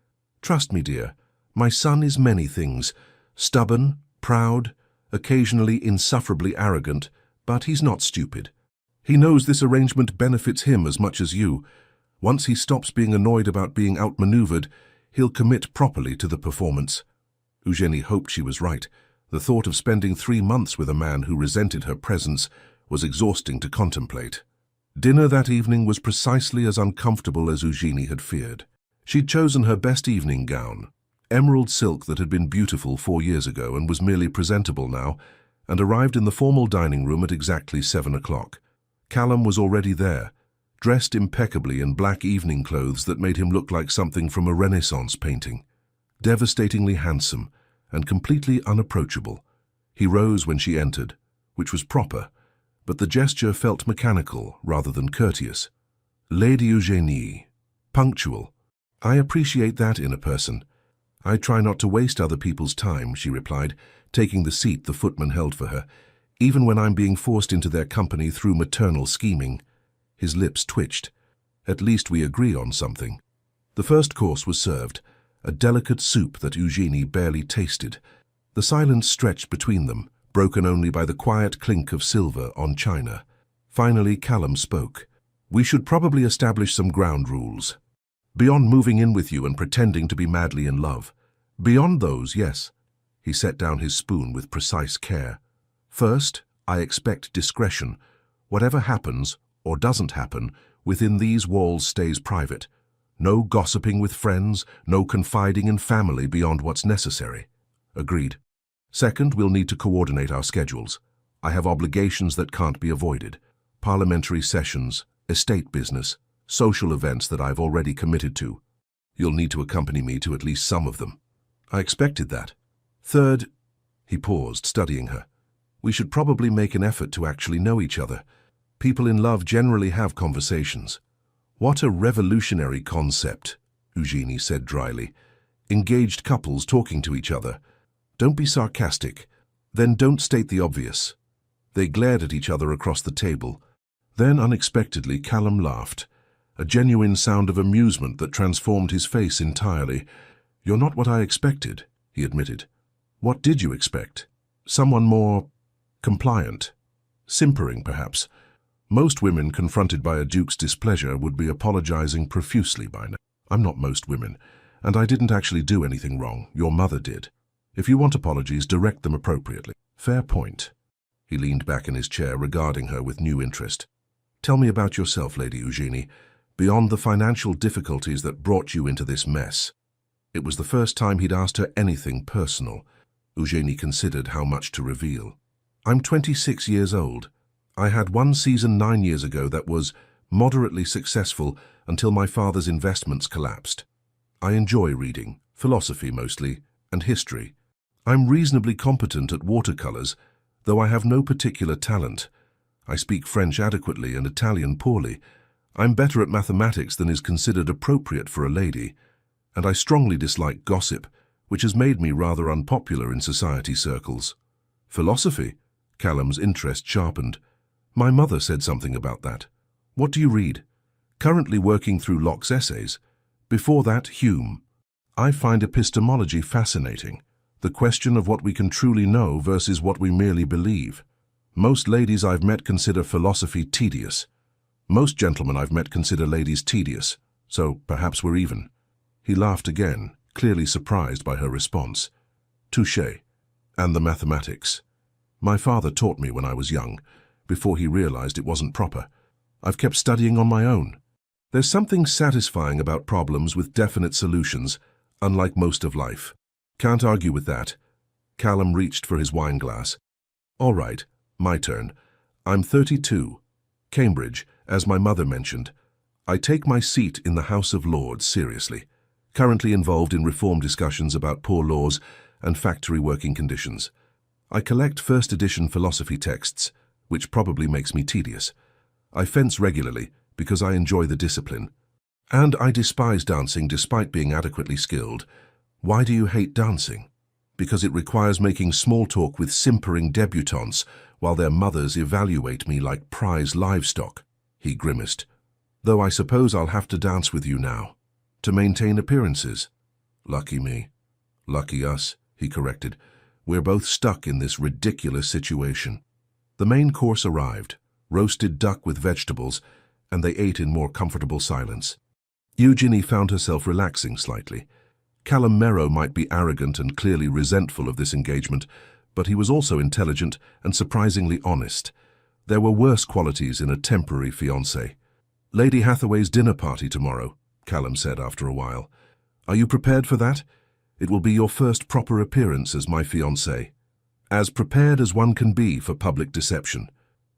Trust me, dear. My son is many things. Stubborn, proud, occasionally insufferably arrogant, but he's not stupid. He knows this arrangement benefits him as much as you. Once he stops being annoyed about being outmaneuvered, he'll commit properly to the performance." Eugénie hoped she was right. The thought of spending 3 months with a man who resented her presence was exhausting to contemplate. Dinner that evening was precisely as uncomfortable as Eugénie had feared. She'd chosen her best evening gown, emerald silk that had been beautiful 4 years ago and was merely presentable now, and arrived in the formal dining room at exactly 7 o'clock. Callum was already there, dressed impeccably in black evening clothes that made him look like something from a Renaissance painting. Devastatingly handsome and completely unapproachable. He rose when she entered, which was proper, but the gesture felt mechanical rather than courteous. "Lady Eugénie. Punctual. I appreciate that in a person. I try not to waste other people's time," she replied, taking the seat the footman held for her, "even when I'm being forced into their company through maternal scheming." His lips twitched. "At least we agree on something." The first course was served, a delicate soup that Eugénie barely tasted. The silence stretched between them, broken only by the quiet clink of silver on china. Finally, Callum spoke. "We should probably establish some ground rules. Beyond moving in with you and pretending to be madly in love. Beyond those, yes." He set down his spoon with precise care. "First, I expect discretion. Whatever happens, or doesn't happen, within these walls stays private. No gossiping with friends, no confiding in family beyond what's necessary." "Agreed." "Second, we'll need to coordinate our schedules. I have obligations that can't be avoided. Parliamentary sessions, estate business, social events that I've already committed to. You'll need to accompany me to at least some of them." "I expected that." "Third," he paused, studying her, "we should probably make an effort to actually know each other. People in love generally have conversations." "What a revolutionary concept," Eugénie said dryly. "Engaged couples talking to each other. Don't be sarcastic. Then don't state the obvious." They glared at each other across the table. Then, unexpectedly, Callum laughed, a genuine sound of amusement that transformed his face entirely. "You're not what I expected," he admitted. "What did you expect? Someone more compliant? Simpering, perhaps? Most women confronted by a duke's displeasure would be apologizing profusely by now. I'm not most women, and I didn't actually do anything wrong. Your mother did. If you want apologies, direct them appropriately." "Fair point." He leaned back in his chair, regarding her with new interest. "Tell me about yourself, Lady Eugénie, beyond the financial difficulties that brought you into this mess." It was the first time he'd asked her anything personal. Eugénie considered how much to reveal. "I'm 26 years old. I had one season 9 years ago that was moderately successful until my father's investments collapsed. I enjoy reading, philosophy mostly, and history. I'm reasonably competent at watercolors, though I have no particular talent. I speak French adequately and Italian poorly. I'm better at mathematics than is considered appropriate for a lady, and I strongly dislike gossip, which has made me rather unpopular in society circles. Philosophy? Callum's interest sharpened. My mother said something about that. What do you read? Currently working through Locke's essays. Before that, Hume. I find epistemology fascinating, the question of what we can truly know versus what we merely believe. Most ladies I've met consider philosophy tedious. Most gentlemen I've met consider ladies tedious, so perhaps we're even. He laughed again, clearly surprised by her response. Touché. And the mathematics. My father taught me when I was young, before he realized it wasn't proper. I've kept studying on my own. There's something satisfying about problems with definite solutions, unlike most of life. Can't argue with that. Callum reached for his wine glass. All right, my turn. I'm 32. Cambridge, as my mother mentioned. I take my seat in the House of Lords seriously. Currently involved in reform discussions about poor laws and factory working conditions. I collect first edition philosophy texts, which probably makes me tedious. I fence regularly because I enjoy the discipline. And I despise dancing despite being adequately skilled. Why do you hate dancing? Because it requires making small talk with simpering debutantes while their mothers evaluate me like prize livestock, he grimaced. Though I suppose I'll have to dance with you now, to maintain appearances. Lucky me. Lucky us, he corrected. We're both stuck in this ridiculous situation. The main course arrived, roasted duck with vegetables, and they ate in more comfortable silence. Eugenie found herself relaxing slightly. Callum Merrow might be arrogant and clearly resentful of this engagement, but he was also intelligent and surprisingly honest. There were worse qualities in a temporary fiancé. Lady Hathaway's dinner party tomorrow, Callum said after a while. Are you prepared for that? It will be your first proper appearance as my fiancé. As prepared as one can be for public deception.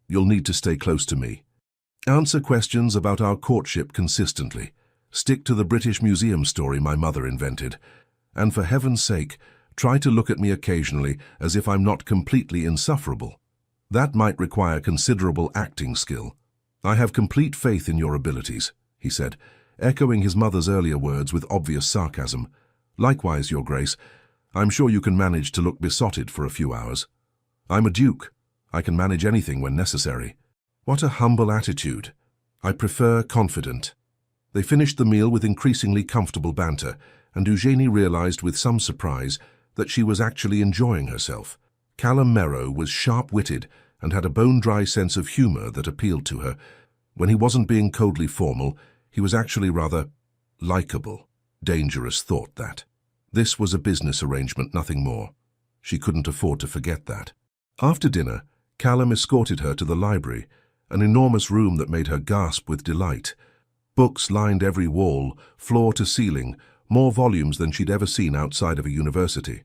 You'll need to stay close to me. Answer questions about our courtship consistently. Stick to the British Museum story my mother invented. And for heaven's sake, try to look at me occasionally as if I'm not completely insufferable. That might require considerable acting skill. I have complete faith in your abilities, he said, echoing his mother's earlier words with obvious sarcasm. Likewise, Your Grace, I'm sure you can manage to look besotted for a few hours. I'm a duke. I can manage anything when necessary. What a humble attitude. I prefer confident. They finished the meal with increasingly comfortable banter, and Eugenie realized with some surprise that she was actually enjoying herself. Callum Merrow was sharp-witted and had a bone-dry sense of humor that appealed to her. When he wasn't being coldly formal, he was actually rather likable. Dangerous thought, that. This was a business arrangement, nothing more. She couldn't afford to forget that. After dinner, Callum escorted her to the library, an enormous room that made her gasp with delight. Books lined every wall, floor to ceiling, more volumes than she'd ever seen outside of a university.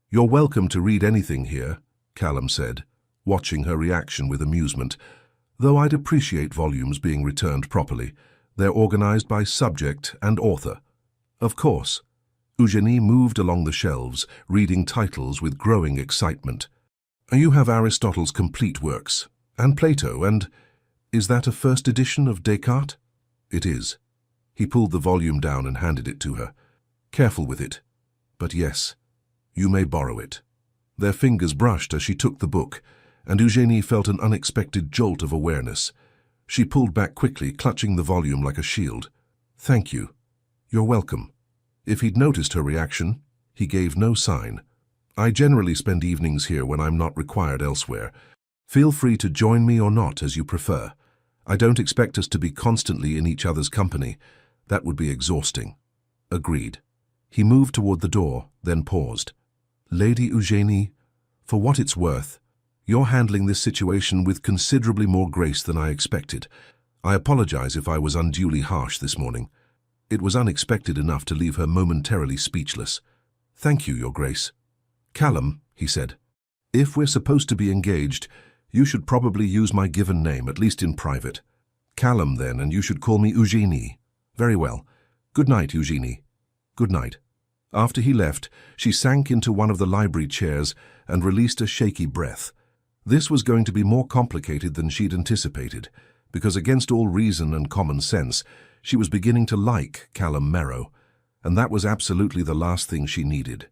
You're welcome to read anything here, Callum said, watching her reaction with amusement. Though I'd appreciate volumes being returned properly. They're organized by subject and author. Of course. Eugenie moved along the shelves, reading titles with growing excitement. You have Aristotle's complete works, and Plato, and is that a first edition of Descartes? It is. He pulled the volume down and handed it to her. Careful with it. But yes, you may borrow it. Their fingers brushed as she took the book, and Eugenie felt an unexpected jolt of awareness. She pulled back quickly, clutching the volume like a shield. Thank you. You're welcome. If he'd noticed her reaction, he gave no sign. I generally spend evenings here when I'm not required elsewhere. Feel free to join me or not, as you prefer. I don't expect us to be constantly in each other's company. That would be exhausting. Agreed. He moved toward the door, then paused. Lady Eugenie, for what it's worth, you're handling this situation with considerably more grace than I expected. I apologize if I was unduly harsh this morning. It was unexpected enough to leave her momentarily speechless. Thank you, Your Grace. Callum, he said, if we're supposed to be engaged, you should probably use my given name, at least in private. Callum, then, and you should call me Eugenie. Very well. Good night, Eugenie. Good night." After he left, she sank into one of the library chairs and released a shaky breath. This was going to be more complicated than she'd anticipated, because against all reason and common sense, she was beginning to like Callum Merrow, and that was absolutely the last thing she needed.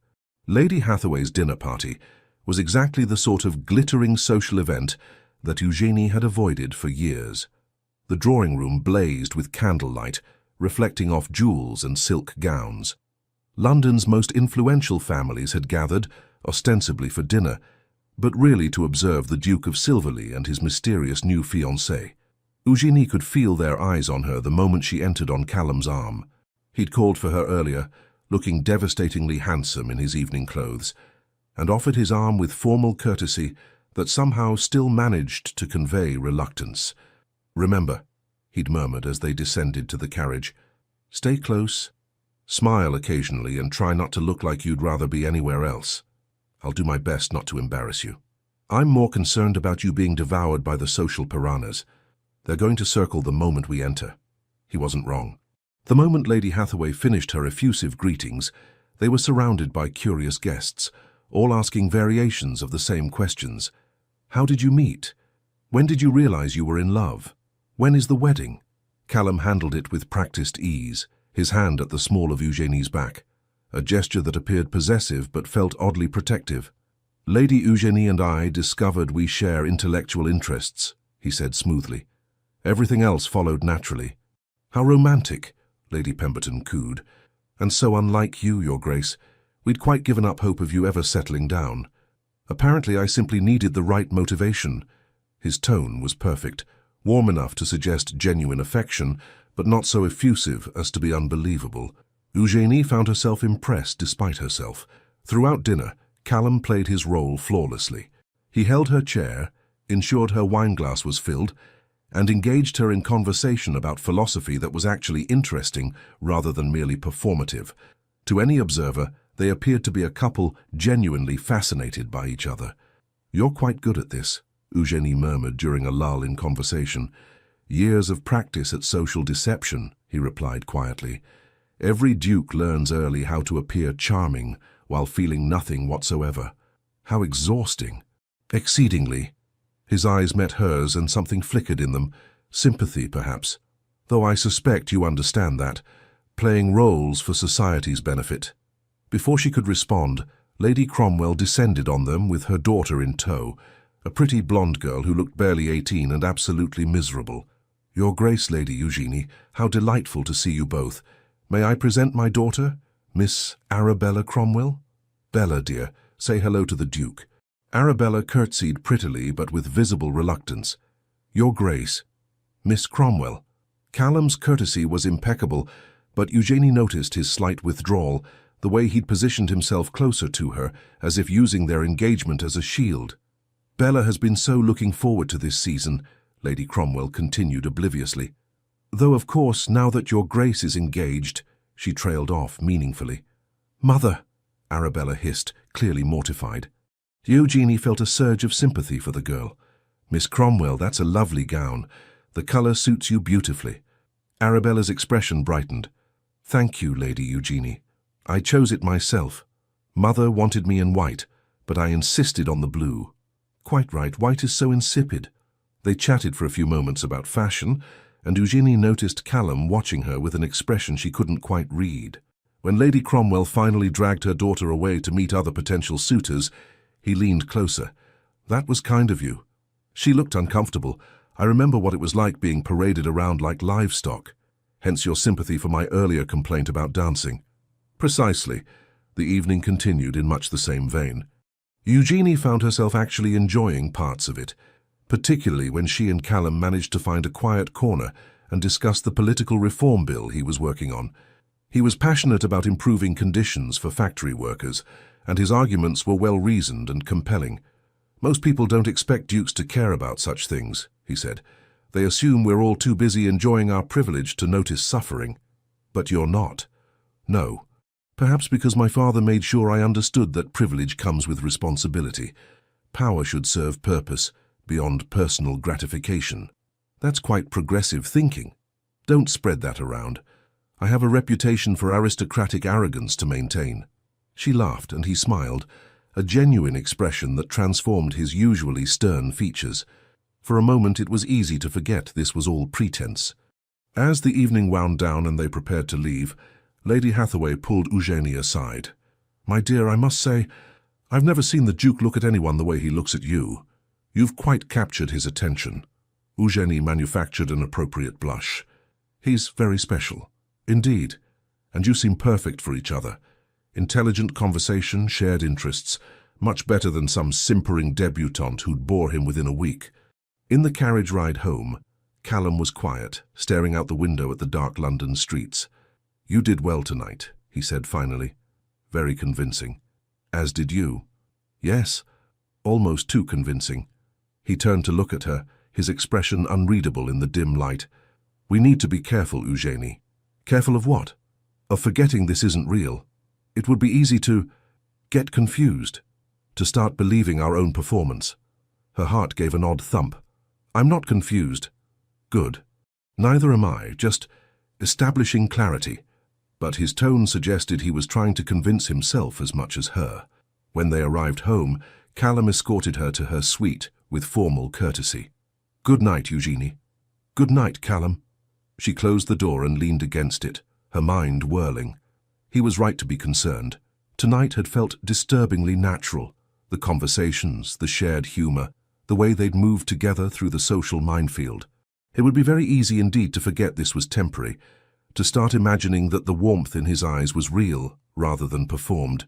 Lady Hathaway's dinner party was exactly the sort of glittering social event that Eugenie had avoided for years. The drawing room blazed with candlelight, reflecting off jewels and silk gowns. London's most influential families had gathered, ostensibly for dinner, but really to observe the Duke of Silverley and his mysterious new fiancée. Eugenie could feel their eyes on her the moment she entered on Callum's arm. He'd called for her earlier, looking devastatingly handsome in his evening clothes, and offered his arm with formal courtesy that somehow still managed to convey reluctance. "Remember," he'd murmured as they descended to the carriage, "stay close. Smile occasionally and try not to look like you'd rather be anywhere else. I'll do my best not to embarrass you. I'm more concerned about you being devoured by the social piranhas. They're going to circle the moment we enter." He wasn't wrong. The moment Lady Hathaway finished her effusive greetings, they were surrounded by curious guests, all asking variations of the same questions. How did you meet? When did you realize you were in love? When is the wedding? Callum handled it with practiced ease, his hand at the small of Eugenie's back, a gesture that appeared possessive but felt oddly protective. "Lady Eugenie and I discovered we share intellectual interests," he said smoothly. Everything else followed naturally. "How romantic," Lady Pemberton cooed. "And so unlike you, Your Grace. We'd quite given up hope of you ever settling down. Apparently I simply needed the right motivation." His tone was perfect, warm enough to suggest genuine affection, but not so effusive as to be unbelievable. Eugenie found herself impressed despite herself. Throughout dinner, Callum played his role flawlessly. He held her chair, ensured her wineglass was filled, and engaged her in conversation about philosophy that was actually interesting rather than merely performative. To any observer, they appeared to be a couple genuinely fascinated by each other. "You're quite good at this," Eugenie murmured during a lull in conversation. "Years of practice at social deception," he replied quietly. "Every duke learns early how to appear charming while feeling nothing whatsoever. How exhausting." "Exceedingly." His eyes met hers and something flickered in them, sympathy perhaps. "Though I suspect you understand that, playing roles for society's benefit." Before she could respond, Lady Cromwell descended on them with her daughter in tow, a pretty blonde girl who looked barely 18 and absolutely miserable. "Your Grace, Lady Eugenie, how delightful to see you both. May I present my daughter, Miss Arabella Cromwell? Bella, dear, say hello to the Duke." Arabella curtsied prettily but with visible reluctance. "Your Grace, Miss Cromwell." Callum's courtesy was impeccable, but Eugenie noticed his slight withdrawal, the way he'd positioned himself closer to her, as if using their engagement as a shield. "Bella has been so looking forward to this season," Lady Cromwell continued obliviously. "Though, of course, now that Your Grace is engaged," she trailed off meaningfully. "Mother," Arabella hissed, clearly mortified. Eugenie felt a surge of sympathy for the girl. "Miss Cromwell, that's a lovely gown. The color suits you beautifully." Arabella's expression brightened. "Thank you, Lady Eugenie. I chose it myself. Mother wanted me in white, but I insisted on the blue." "Quite right, white is so insipid." They chatted for a few moments about fashion, and Eugenie noticed Callum watching her with an expression she couldn't quite read. When Lady Cromwell finally dragged her daughter away to meet other potential suitors, he leaned closer. "That was kind of you." She looked uncomfortable. "I remember what it was like being paraded around like livestock. Hence your sympathy for my earlier complaint about dancing." "Precisely." The evening continued in much the same vein. Eugenie found herself actually enjoying parts of it, particularly when she and Callum managed to find a quiet corner and discuss the political reform bill he was working on. He was passionate about improving conditions for factory workers, and his arguments were well-reasoned and compelling. "Most people don't expect dukes to care about such things," he said. "They assume we're all too busy enjoying our privilege to notice suffering. But you're not." "No. Perhaps because my father made sure I understood that privilege comes with responsibility. Power should serve purpose, beyond personal gratification." "That's quite progressive thinking." "Don't spread that around. I have a reputation for aristocratic arrogance to maintain." She laughed, and he smiled, a genuine expression that transformed his usually stern features. For a moment it was easy to forget this was all pretense. As the evening wound down and they prepared to leave, Lady Hathaway pulled Eugenie aside. "My dear, I must say, I've never seen the Duke look at anyone the way he looks at you. You've quite captured his attention." Eugenie manufactured an appropriate blush. "He's very special. Indeed. And you seem perfect for each other. Intelligent conversation, shared interests, much better than some simpering debutante who'd bore him within a week." In the carriage ride home, Callum was quiet, staring out the window at the dark London streets. "You did well tonight," he said finally. "Very convincing. As did you." "Yes, almost too convincing." He turned to look at her, his expression unreadable in the dim light. "We need to be careful, Eugenie." "Careful of what?" "Of forgetting this isn't real. It would be easy to get confused, to start believing our own performance." Her heart gave an odd thump. "I'm not confused." "Good. Neither am I, just establishing clarity." But his tone suggested he was trying to convince himself as much as her. When they arrived home, Callum escorted her to her suite with formal courtesy. "Good night, Eugenie." "Good night, Callum." She closed the door and leaned against it, her mind whirling. He was right to be concerned. Tonight had felt disturbingly natural. The conversations, the shared humor, the way they'd moved together through the social minefield. It would be very easy indeed to forget this was temporary, to start imagining that the warmth in his eyes was real rather than performed.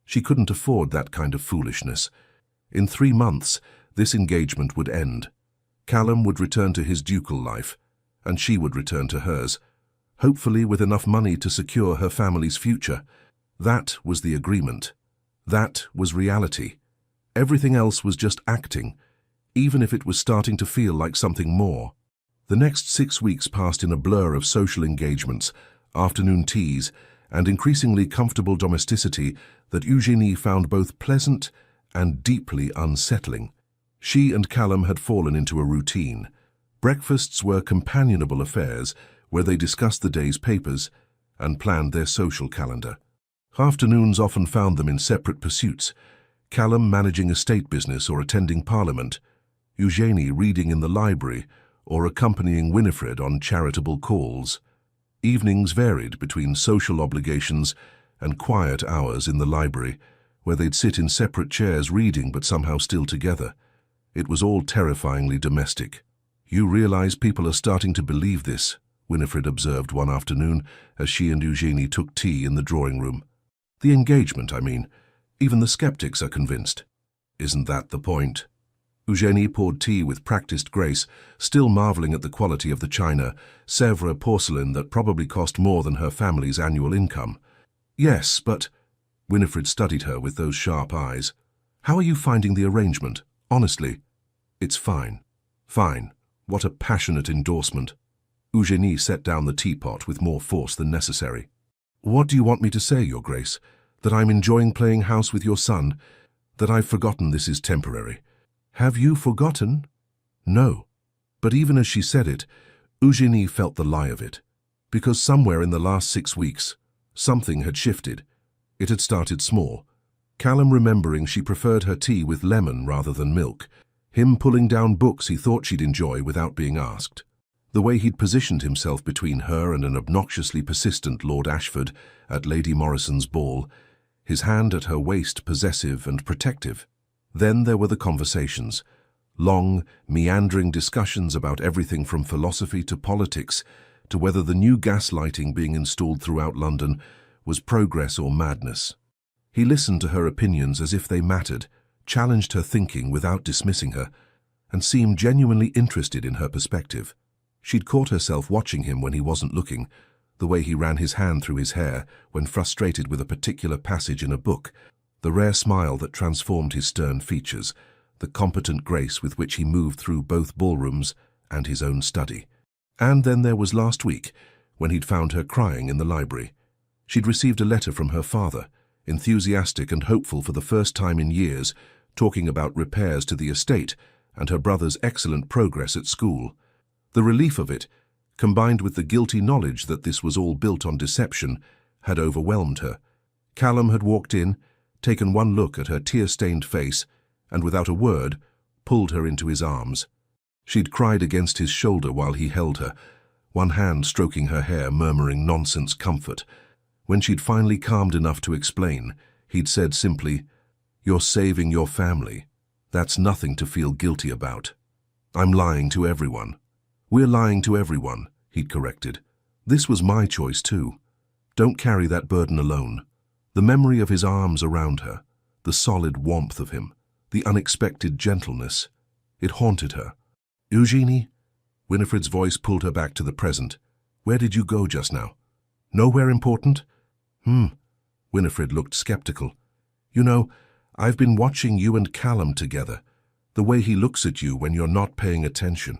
She couldn't afford that kind of foolishness. In 3 months, this engagement would end. Callum would return to his ducal life, and she would return to hers, hopefully with enough money to secure her family's future. That was the agreement. That was reality. Everything else was just acting, even if it was starting to feel like something more. The next 6 weeks passed in a blur of social engagements, afternoon teas, and increasingly comfortable domesticity that Eugenie found both pleasant and deeply unsettling. She and Callum had fallen into a routine. Breakfasts were companionable affairs where they discussed the day's papers and planned their social calendar. Afternoons often found them in separate pursuits, Callum managing a state business or attending Parliament, Eugenie reading in the library or accompanying Winifred on charitable calls. Evenings varied between social obligations and quiet hours in the library, where they'd sit in separate chairs reading but somehow still together. It was all terrifyingly domestic. "You realize people are starting to believe this," Winifred observed one afternoon as she and Eugenie took tea in the drawing room. "The engagement, I mean. Even the skeptics are convinced." "Isn't that the point?" Eugenie poured tea with practiced grace, still marveling at the quality of the china, Sèvres porcelain that probably cost more than her family's annual income. "Yes, but—" Winifred studied her with those sharp eyes. "How are you finding the arrangement? Honestly." "It's fine." "Fine. What a passionate endorsement." Eugenie set down the teapot with more force than necessary. "What do you want me to say, Your Grace? That I'm enjoying playing house with your son? That I've forgotten this is temporary?" "Have you forgotten?" "No." But even as she said it, Eugenie felt the lie of it. Because somewhere in the last 6 weeks, something had shifted. It had started small. Callum remembering she preferred her tea with lemon rather than milk. Him pulling down books he thought she'd enjoy without being asked. The way he'd positioned himself between her and an obnoxiously persistent Lord Ashford at Lady Morrison's ball, his hand at her waist possessive and protective. Then there were the conversations, long, meandering discussions about everything from philosophy to politics, to whether the new gas lighting being installed throughout London was progress or madness. He listened to her opinions as if they mattered, challenged her thinking without dismissing her, and seemed genuinely interested in her perspective. She'd caught herself watching him when he wasn't looking, the way he ran his hand through his hair when frustrated with a particular passage in a book, the rare smile that transformed his stern features, the competent grace with which he moved through both ballrooms and his own study. And then there was last week, when he'd found her crying in the library. She'd received a letter from her father, enthusiastic and hopeful for the first time in years, talking about repairs to the estate and her brother's excellent progress at school. The relief of it, combined with the guilty knowledge that this was all built on deception, had overwhelmed her. Callum had walked in, taken one look at her tear-stained face, and without a word, pulled her into his arms. She'd cried against his shoulder while he held her, one hand stroking her hair, murmuring nonsense comfort. When she'd finally calmed enough to explain, he'd said simply, "You're saving your family. That's nothing to feel guilty about." "I'm lying to everyone." "We're lying to everyone," he'd corrected. "This was my choice too. Don't carry that burden alone." The memory of his arms around her, the solid warmth of him, the unexpected gentleness, it haunted her. "Eugenie?" Winifred's voice pulled her back to the present. "Where did you go just now? Nowhere important?" Winifred looked skeptical. "You know, I've been watching you and Callum together. The way he looks at you when you're not paying attention.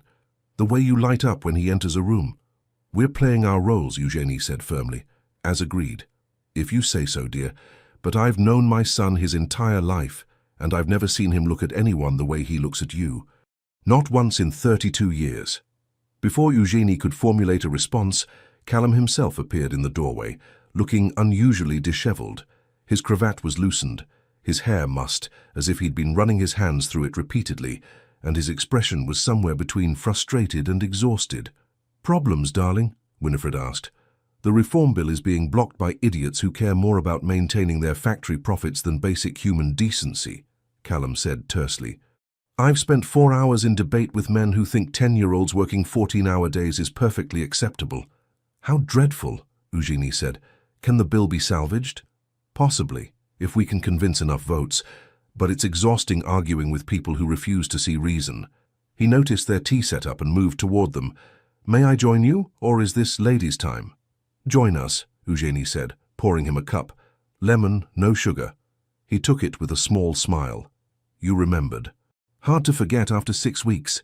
The way you light up when he enters a room." "We're playing our roles," Eugenie said firmly. "As agreed." "If you say so, dear. But I've known my son his entire life, and I've never seen him look at anyone the way he looks at you. Not once in 32 years. Before Eugenie could formulate a response, Callum himself appeared in the doorway, looking unusually disheveled. His cravat was loosened, his hair mussed, as if he'd been running his hands through it repeatedly, and his expression was somewhere between frustrated and exhausted. "Problems, darling?" Winifred asked. "The reform bill is being blocked by idiots who care more about maintaining their factory profits than basic human decency," Callum said tersely. "I've spent 4 hours in debate with men who think 10-year-olds working 14-hour days is perfectly acceptable." "How dreadful," Eugenie said. "Can the bill be salvaged?" "Possibly, if we can convince enough votes, but it's exhausting arguing with people who refuse to see reason." He noticed their tea set up and moved toward them. "May I join you, or is this ladies' time?" "Join us," Eugenie said, pouring him a cup. "Lemon, no sugar." He took it with a small smile. "You remembered." "Hard to forget after 6 weeks."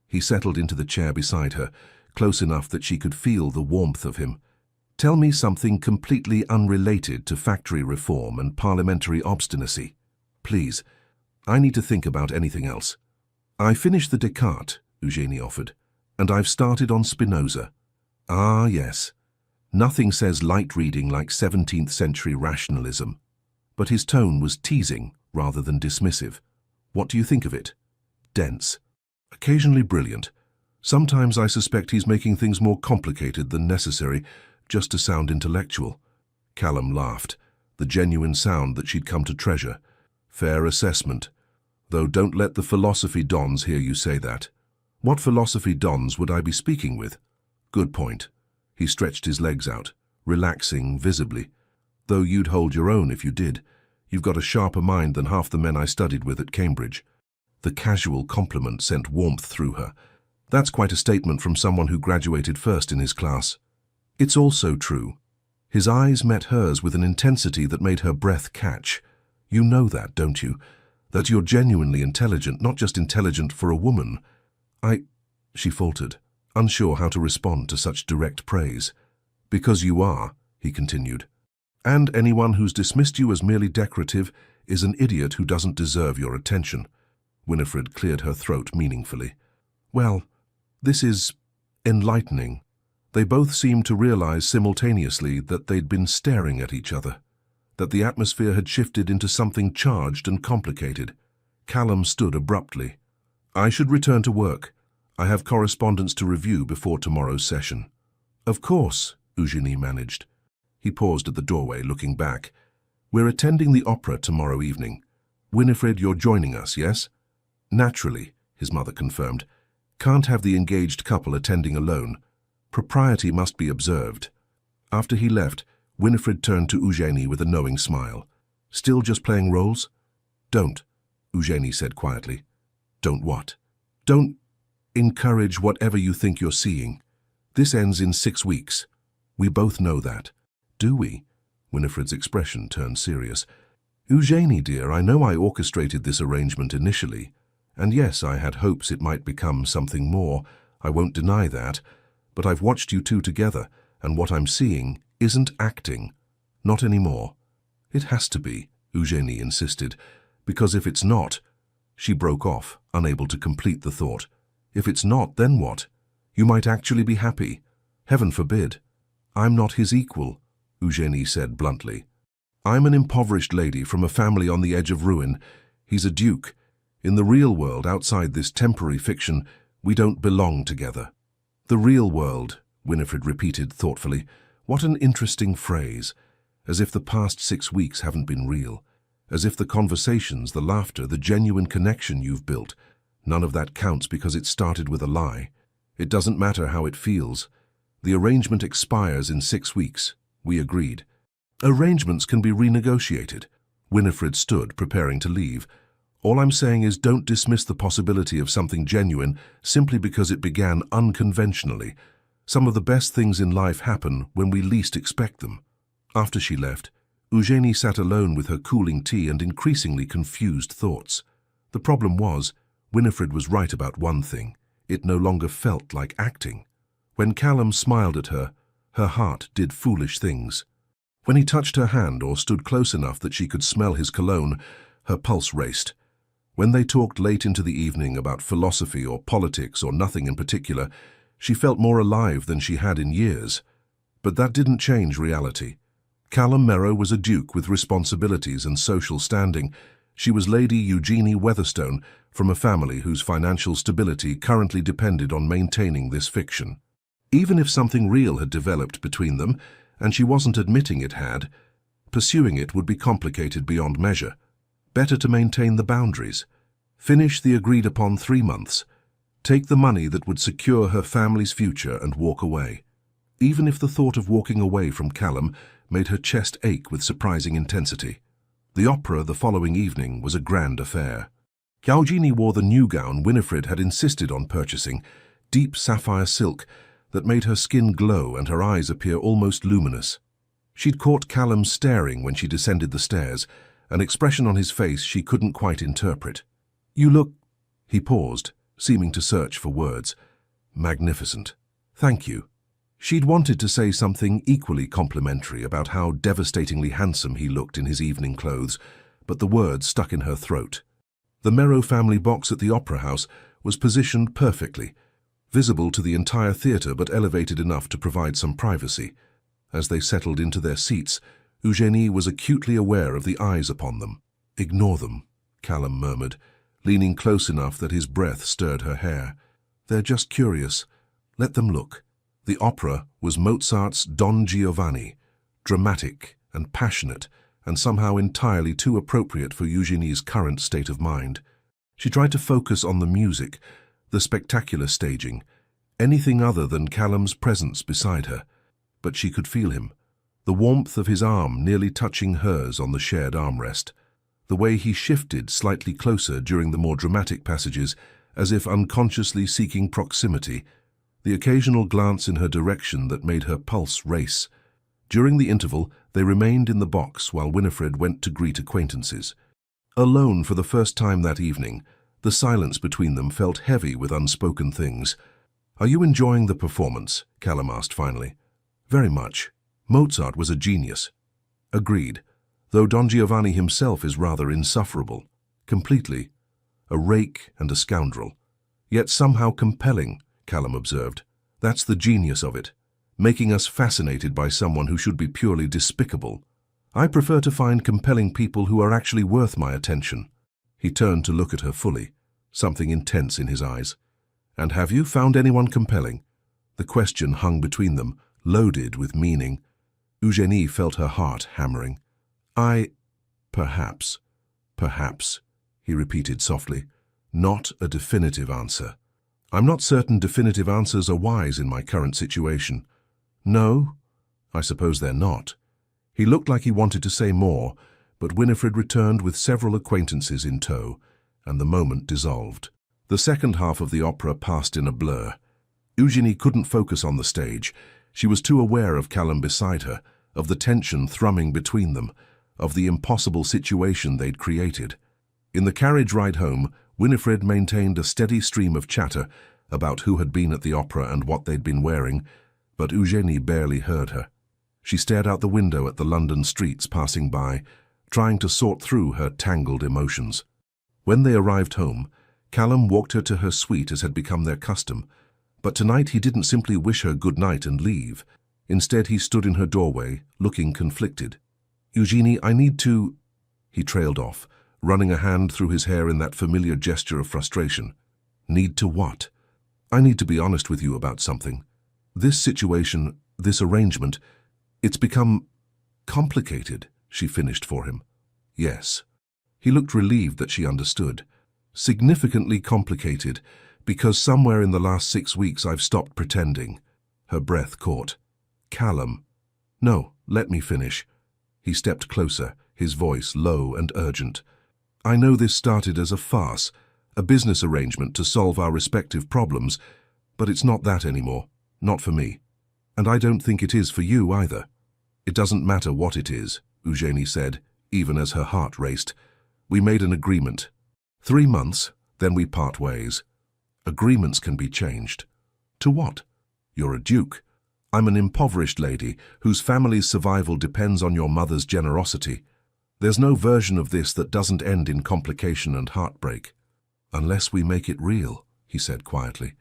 He settled into the chair beside her, close enough that she could feel the warmth of him. "Tell me something completely unrelated to factory reform and parliamentary obstinacy. Please. I need to think about anything else." "I finished the Descartes," Eugenie offered, "and I've started on Spinoza." "Ah, yes. Nothing says light reading like 17th century rationalism." But his tone was teasing rather than dismissive. "What do you think of it?" "Dense. Occasionally brilliant. Sometimes I suspect he's making things more complicated than necessary, just to sound intellectual." Callum laughed, the genuine sound that she'd come to treasure. "Fair assessment. Though don't let the philosophy dons hear you say that." "What philosophy dons would I be speaking with?" "Good point." He stretched his legs out, relaxing visibly. "Though you'd hold your own if you did. You've got a sharper mind than half the men I studied with at Cambridge." The casual compliment sent warmth through her. "That's quite a statement from someone who graduated first in his class." "It's also true." His eyes met hers with an intensity that made her breath catch. "You know that, don't you? That you're genuinely intelligent, not just intelligent for a woman." She faltered, unsure how to respond to such direct praise. "Because you are," he continued. "And anyone who's dismissed you as merely decorative is an idiot who doesn't deserve your attention." Winifred cleared her throat meaningfully. "Well, this is enlightening." They both seemed to realize simultaneously that they'd been staring at each other, that the atmosphere had shifted into something charged and complicated. Callum stood abruptly. "I should return to work. I have correspondence to review before tomorrow's session." "Of course," Eugenie managed. He paused at the doorway, looking back. "We're attending the opera tomorrow evening. Winifred, you're joining us, yes?" "Naturally," his mother confirmed. "Can't have the engaged couple attending alone. Propriety must be observed." After he left, Winifred turned to Eugenie with a knowing smile. "Still just playing roles?" "Don't," Eugenie said quietly. "Don't what?" "Don't encourage whatever you think you're seeing. This ends in 6 weeks. We both know that." "Do we?" Winifred's expression turned serious. "Eugenie, dear, I know I orchestrated this arrangement initially. And yes, I had hopes it might become something more. I won't deny that. But I've watched you two together, and what I'm seeing isn't acting. Not anymore." "It has to be," Eugenie insisted. "Because if it's not—" She broke off, unable to complete the thought. "If it's not, then what? You might actually be happy. Heaven forbid. I'm not his equal, Eugenie said bluntly. I'm an impoverished lady from a family on the edge of ruin. He's a duke. In the real world, outside this temporary fiction, we don't belong together. The real world, Winifred repeated thoughtfully. What an interesting phrase. As if the past 6 weeks haven't been real. As if the conversations, the laughter, the genuine connection you've built, none of that counts because it started with a lie. It doesn't matter how it feels. The arrangement expires in 6 weeks. We agreed. Arrangements can be renegotiated. Winifred stood, preparing to leave. All I'm saying is don't dismiss the possibility of something genuine simply because it began unconventionally. Some of the best things in life happen when we least expect them. After she left, Eugenie sat alone with her cooling tea and increasingly confused thoughts. The problem was, Winifred was right about one thing. It no longer felt like acting. When Callum smiled at her, her heart did foolish things. When he touched her hand or stood close enough that she could smell his cologne, her pulse raced. When they talked late into the evening about philosophy or politics or nothing in particular, she felt more alive than she had in years. But that didn't change reality. Callum Merrow was a duke with responsibilities and social standing. She was Lady Eugenie Weatherstone, from a family whose financial stability currently depended on maintaining this fiction. Even if something real had developed between them, and she wasn't admitting it had, pursuing it would be complicated beyond measure. Better to maintain the boundaries. Finish the agreed-upon 3 months. Take the money that would secure her family's future and walk away. Even if the thought of walking away from Callum made her chest ache with surprising intensity. The opera the following evening was a grand affair. Eugenie wore the new gown Winifred had insisted on purchasing, deep sapphire silk that made her skin glow and her eyes appear almost luminous. She'd caught Callum staring when she descended the stairs, an expression on his face she couldn't quite interpret. "You look—" He paused, seeming to search for words. "Magnificent. Thank you." She'd wanted to say something equally complimentary about how devastatingly handsome he looked in his evening clothes, but the words stuck in her throat. The Merrow family box at the Opera House was positioned perfectly, visible to the entire theatre but elevated enough to provide some privacy. As they settled into their seats, Eugenie was acutely aware of the eyes upon them. "Ignore them," Callum murmured, leaning close enough that his breath stirred her hair. "They're just curious. Let them look." The opera was Mozart's Don Giovanni, dramatic and passionate, and somehow entirely too appropriate for Eugenie's current state of mind. She tried to focus on the music, the spectacular staging, anything other than Callum's presence beside her. But she could feel him, the warmth of his arm nearly touching hers on the shared armrest, the way he shifted slightly closer during the more dramatic passages, as if unconsciously seeking proximity, the occasional glance in her direction that made her pulse race. During the interval, they remained in the box while Winifred went to greet acquaintances. Alone for the first time that evening, the silence between them felt heavy with unspoken things. "Are you enjoying the performance?" Callum asked finally. "Very much. Mozart was a genius." "Agreed, though Don Giovanni himself is rather insufferable. Completely. A rake and a scoundrel. Yet somehow compelling," Callum observed. "That's the genius of it, making us fascinated by someone who should be purely despicable. I prefer to find compelling people who are actually worth my attention." He turned to look at her fully, something intense in his eyes. "And have you found anyone compelling?" The question hung between them, loaded with meaning. Eugenie felt her heart hammering. Perhaps, he repeated softly. "Not a definitive answer. I'm not certain definitive answers are wise in my current situation." "No? I suppose they're not." He looked like he wanted to say more, but Winifred returned with several acquaintances in tow, and the moment dissolved. The second half of the opera passed in a blur. Eugenie couldn't focus on the stage. She was too aware of Callum beside her, of the tension thrumming between them, of the impossible situation they'd created. In the carriage ride home, Winifred maintained a steady stream of chatter about who had been at the opera and what they'd been wearing, but Eugenie barely heard her. She stared out the window at the London streets passing by, trying to sort through her tangled emotions. When they arrived home, Callum walked her to her suite as had become their custom. But tonight he didn't simply wish her good night and leave. Instead, he stood in her doorway, looking conflicted. "Eugenie, I need to—" He trailed off, running a hand through his hair in that familiar gesture of frustration. "Need to what?" "I need to be honest with you about something. This situation, this arrangement, it's become complicated," she finished for him. "Yes." He looked relieved that she understood. "Significantly complicated, because somewhere in the last 6 weeks I've stopped pretending." Her breath caught. "Callum." "No, let me finish." He stepped closer, his voice low and urgent. "I know this started as a farce, a business arrangement to solve our respective problems, but it's not that anymore, not for me. And I don't think it is for you either." "It doesn't matter what it is," Eugenie said, even as her heart raced. "We made an agreement. 3 months, then we part ways. Agreements can be changed." "To what?" "You're a duke. I'm an impoverished lady whose family's survival depends on your mother's generosity. There's no version of this that doesn't end in complication and heartbreak." "Unless we make it real," he said quietly.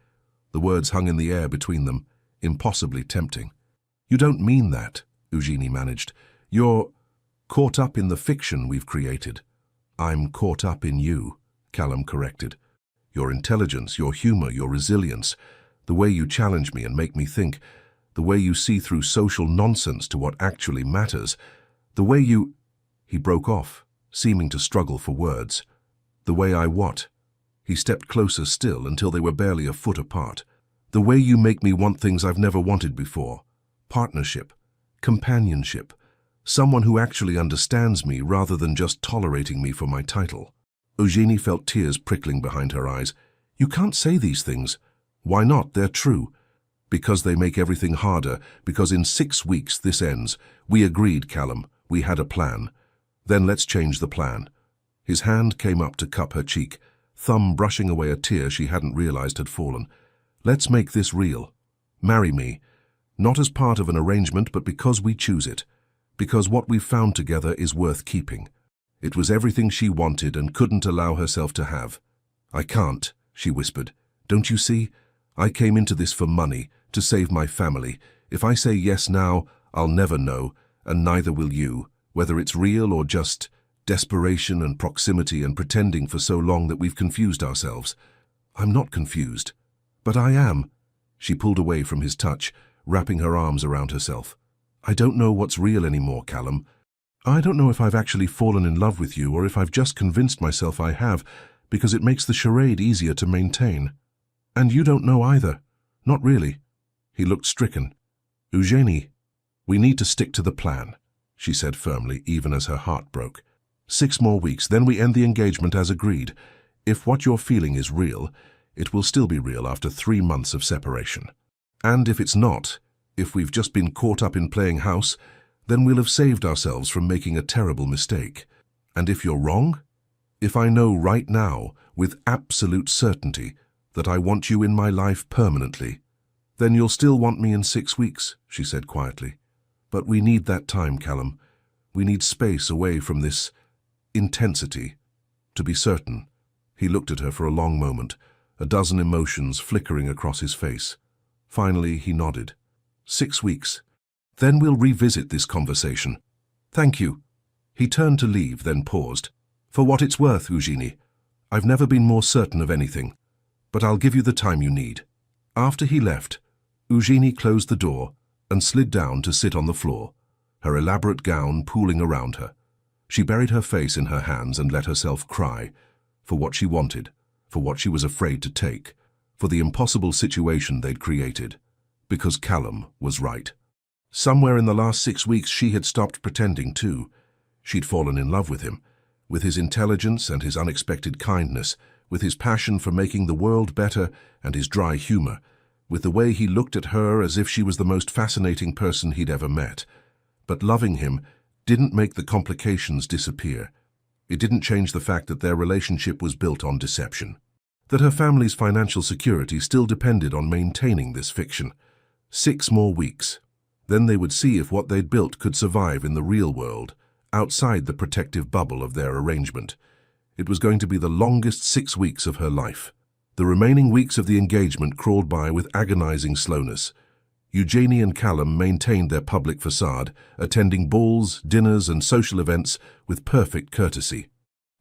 The words hung in the air between them, impossibly tempting. "You don't mean that," Eugenie managed. "You're caught up in the fiction we've created." "I'm caught up in you," Callum corrected. "Your intelligence, your humor, your resilience, the way you challenge me and make me think, the way you see through social nonsense to what actually matters, the way you—" He broke off, seeming to struggle for words. "The way I what?" He stepped closer still until they were barely a foot apart. "The way you make me want things I've never wanted before. Partnership, companionship, someone who actually understands me rather than just tolerating me for my title." Eugenie felt tears prickling behind her eyes. "You can't say these things." "Why not? They're true." "Because they make everything harder, because in 6 weeks this ends. We agreed, Callum. We had a plan. Then let's change the plan." His hand came up to cup her cheek, thumb brushing away a tear she hadn't realized had fallen. "Let's make this real. Marry me. Not as part of an arrangement, but because we choose it. Because what we've found together is worth keeping." It was everything she wanted and couldn't allow herself to have. "I can't," she whispered. "Don't you see? I came into this for money, to save my family. If I say yes now, I'll never know, and neither will you, whether it's real or just desperation and proximity and pretending for so long that we've confused ourselves." "I'm not confused." "But I am." She pulled away from his touch, wrapping her arms around herself. "I don't know what's real anymore, Callum. I don't know if I've actually fallen in love with you or if I've just convinced myself I have, because it makes the charade easier to maintain. And you don't know either. Not really." He looked stricken. "Eugenie, we need to stick to the plan," she said firmly, even as her heart broke. 6 more weeks, then we end the engagement as agreed. If what you're feeling is real, it will still be real after 3 months of separation. And if it's not, if we've just been caught up in playing house, then we'll have saved ourselves from making a terrible mistake. And if you're wrong, if I know right now, with absolute certainty, that I want you in my life permanently, then you'll still want me in 6 weeks, she said quietly. But we need that time, Callum. We need space away from this intensity. To be certain. He looked at her for a long moment, a dozen emotions flickering across his face. Finally, he nodded. 6 weeks. Then we'll revisit this conversation. Thank you. He turned to leave, then paused. For what it's worth, Eugenie, I've never been more certain of anything, but I'll give you the time you need. After he left, Eugenie closed the door and slid down to sit on the floor, her elaborate gown pooling around her. She buried her face in her hands and let herself cry, for what she wanted, for what she was afraid to take, for the impossible situation they'd created, because Callum was right. Somewhere in the last 6 weeks she had stopped pretending too. She'd fallen in love with him, with his intelligence and his unexpected kindness, with his passion for making the world better and his dry humor, with the way he looked at her as if she was the most fascinating person he'd ever met. But loving him didn't make the complications disappear. It didn't change the fact that their relationship was built on deception, that her family's financial security still depended on maintaining this fiction. 6 more weeks. Then they would see if what they'd built could survive in the real world, outside the protective bubble of their arrangement. It was going to be the longest 6 weeks of her life. The remaining weeks of the engagement crawled by with agonizing slowness. Eugenie and Callum maintained their public facade, attending balls, dinners, and social events with perfect courtesy.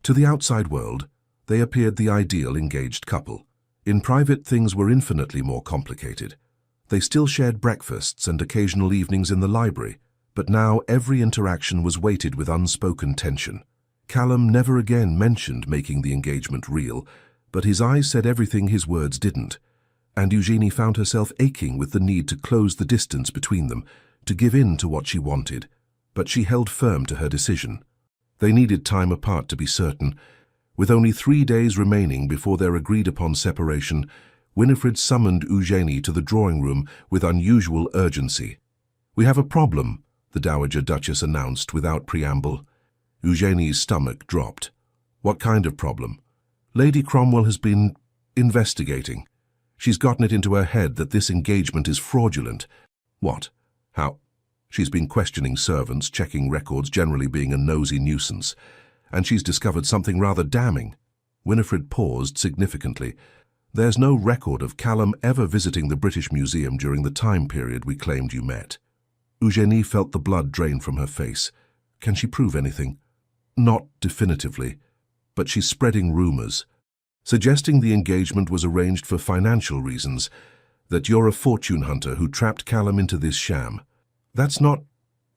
To the outside world, they appeared the ideal engaged couple. In private, things were infinitely more complicated. They still shared breakfasts and occasional evenings in the library, but now every interaction was weighted with unspoken tension. Callum never again mentioned making the engagement real, but his eyes said everything his words didn't, and Eugenie found herself aching with the need to close the distance between them, to give in to what she wanted, but she held firm to her decision. They needed time apart to be certain. With only 3 days remaining before their agreed-upon separation, Winifred summoned Eugenie to the drawing room with unusual urgency. "We have a problem," the Dowager Duchess announced without preamble. Eugenie's stomach dropped. "What kind of problem?" "Lady Cromwell has been investigating. She's gotten it into her head that this engagement is fraudulent." "What? How?" "She's been questioning servants, checking records, generally being a nosy nuisance. And she's discovered something rather damning." Winifred paused significantly. "There's no record of Callum ever visiting the British Museum during the time period we claimed you met." Eugenie felt the blood drain from her face. "Can she prove anything?" "Not definitively, but she's spreading rumors, suggesting the engagement was arranged for financial reasons, that you're a fortune hunter who trapped Callum into this sham." "That's not—"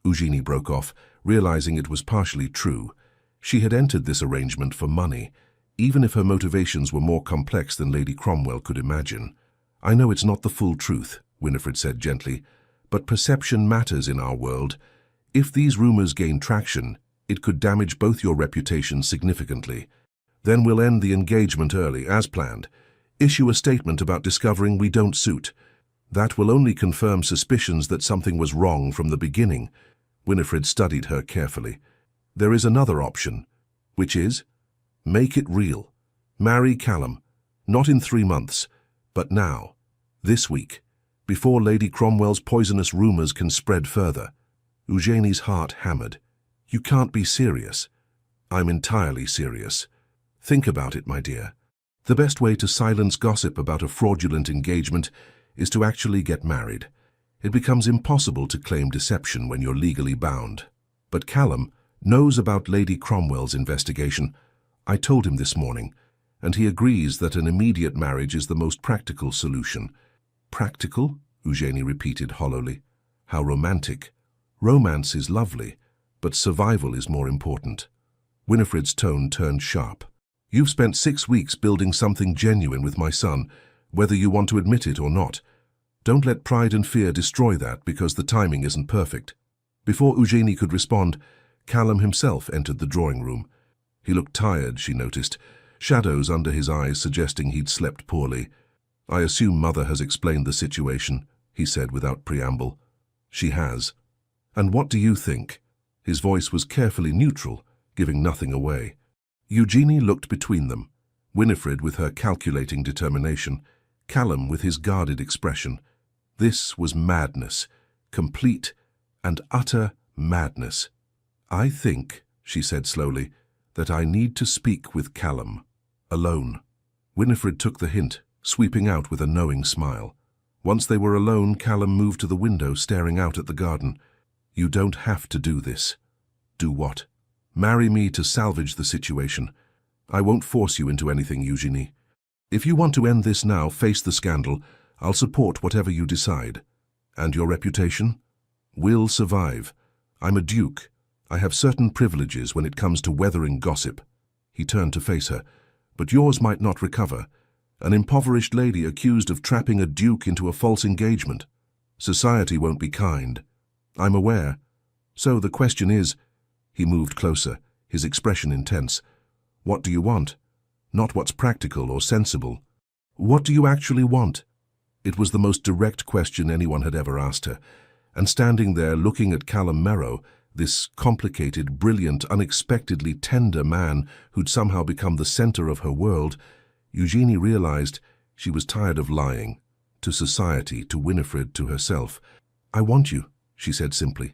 Eugenie broke off, realizing it was partially true. She had entered this arrangement for money, even if her motivations were more complex than Lady Cromwell could imagine. "I know it's not the full truth," Winifred said gently, "but perception matters in our world. If these rumors gain traction, it could damage both your reputations significantly. Then we'll end the engagement early, as planned. Issue a statement about discovering we don't suit. That will only confirm suspicions that something was wrong from the beginning." Winifred studied her carefully. "There is another option, which is, make it real. Marry Callum, not in 3 months, but now, this week, before Lady Cromwell's poisonous rumors can spread further." Eugenie's heart hammered. "You can't be serious." "I'm entirely serious. Think about it, my dear. The best way to silence gossip about a fraudulent engagement is to actually get married. It becomes impossible to claim deception when you're legally bound. But Callum knows about Lady Cromwell's investigation. I told him this morning, and he agrees that an immediate marriage is the most practical solution." "Practical?" Eugenie repeated hollowly. "How romantic. Romance is lovely, but survival is more important." Winifred's tone turned sharp. "You've spent 6 weeks building something genuine with my son, whether you want to admit it or not. Don't let pride and fear destroy that because the timing isn't perfect." Before Eugenie could respond, Callum himself entered the drawing room. He looked tired, she noticed, shadows under his eyes suggesting he'd slept poorly. "I assume Mother has explained the situation," he said without preamble. "She has." "And what do you think?" His voice was carefully neutral, giving nothing away. Eugenie looked between them, Winifred with her calculating determination, Callum with his guarded expression. This was madness, complete and utter madness. "I think," she said slowly, "that I need to speak with Callum, alone." Winifred took the hint, sweeping out with a knowing smile. Once they were alone, Callum moved to the window, staring out at the garden. "You don't have to do this." "Do what?" "Marry me to salvage the situation. I won't force you into anything, Eugenie. If you want to end this now, face the scandal, I'll support whatever you decide." "And your reputation?" "Will survive. I'm a duke. I have certain privileges when it comes to weathering gossip." He turned to face her. "But yours might not recover. An impoverished lady accused of trapping a duke into a false engagement. Society won't be kind." "I'm aware. So the question is—" He moved closer, his expression intense. "What do you want? Not what's practical or sensible. What do you actually want?" It was the most direct question anyone had ever asked her, and standing there looking at Callum Merrow, this complicated, brilliant, unexpectedly tender man who'd somehow become the center of her world, Eugenie realized she was tired of lying, to society, to Winifred, to herself. "I want you," she said simply.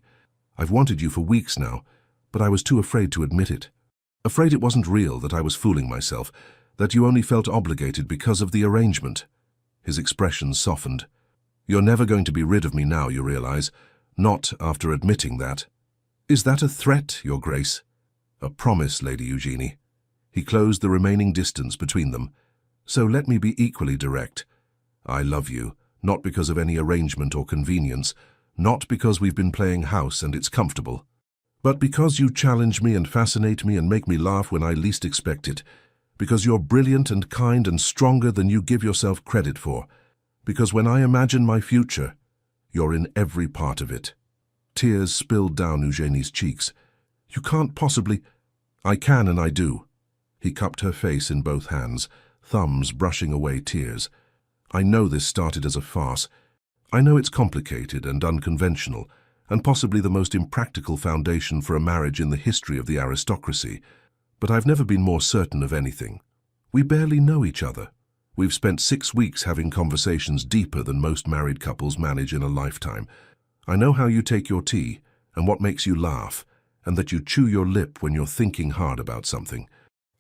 "I've wanted you for weeks now, but I was too afraid to admit it. Afraid it wasn't real, that I was fooling myself, That you only felt obligated because of the arrangement. His expression softened. You're never going to be rid of me now, you realize. Not after admitting that. Is that a threat, Your Grace? A promise, Lady Eugenie. He closed the remaining distance between them. So let me be equally direct. I love you, not because of any arrangement or convenience, not because we've been playing house and it's comfortable, but because you challenge me and fascinate me and make me laugh when I least expect it, because you're brilliant and kind and stronger than you give yourself credit for, because when I imagine my future, you're in every part of it. Tears spilled down Eugenie's cheeks. You can't possibly... I can and I do. He cupped her face in both hands, thumbs brushing away tears. I know this started as a farce. I know it's complicated and unconventional, and possibly the most impractical foundation for a marriage in the history of the aristocracy. But I've never been more certain of anything. We barely know each other. We've spent 6 weeks having conversations deeper than most married couples manage in a lifetime. I know how you take your tea, and what makes you laugh, and that you chew your lip when you're thinking hard about something.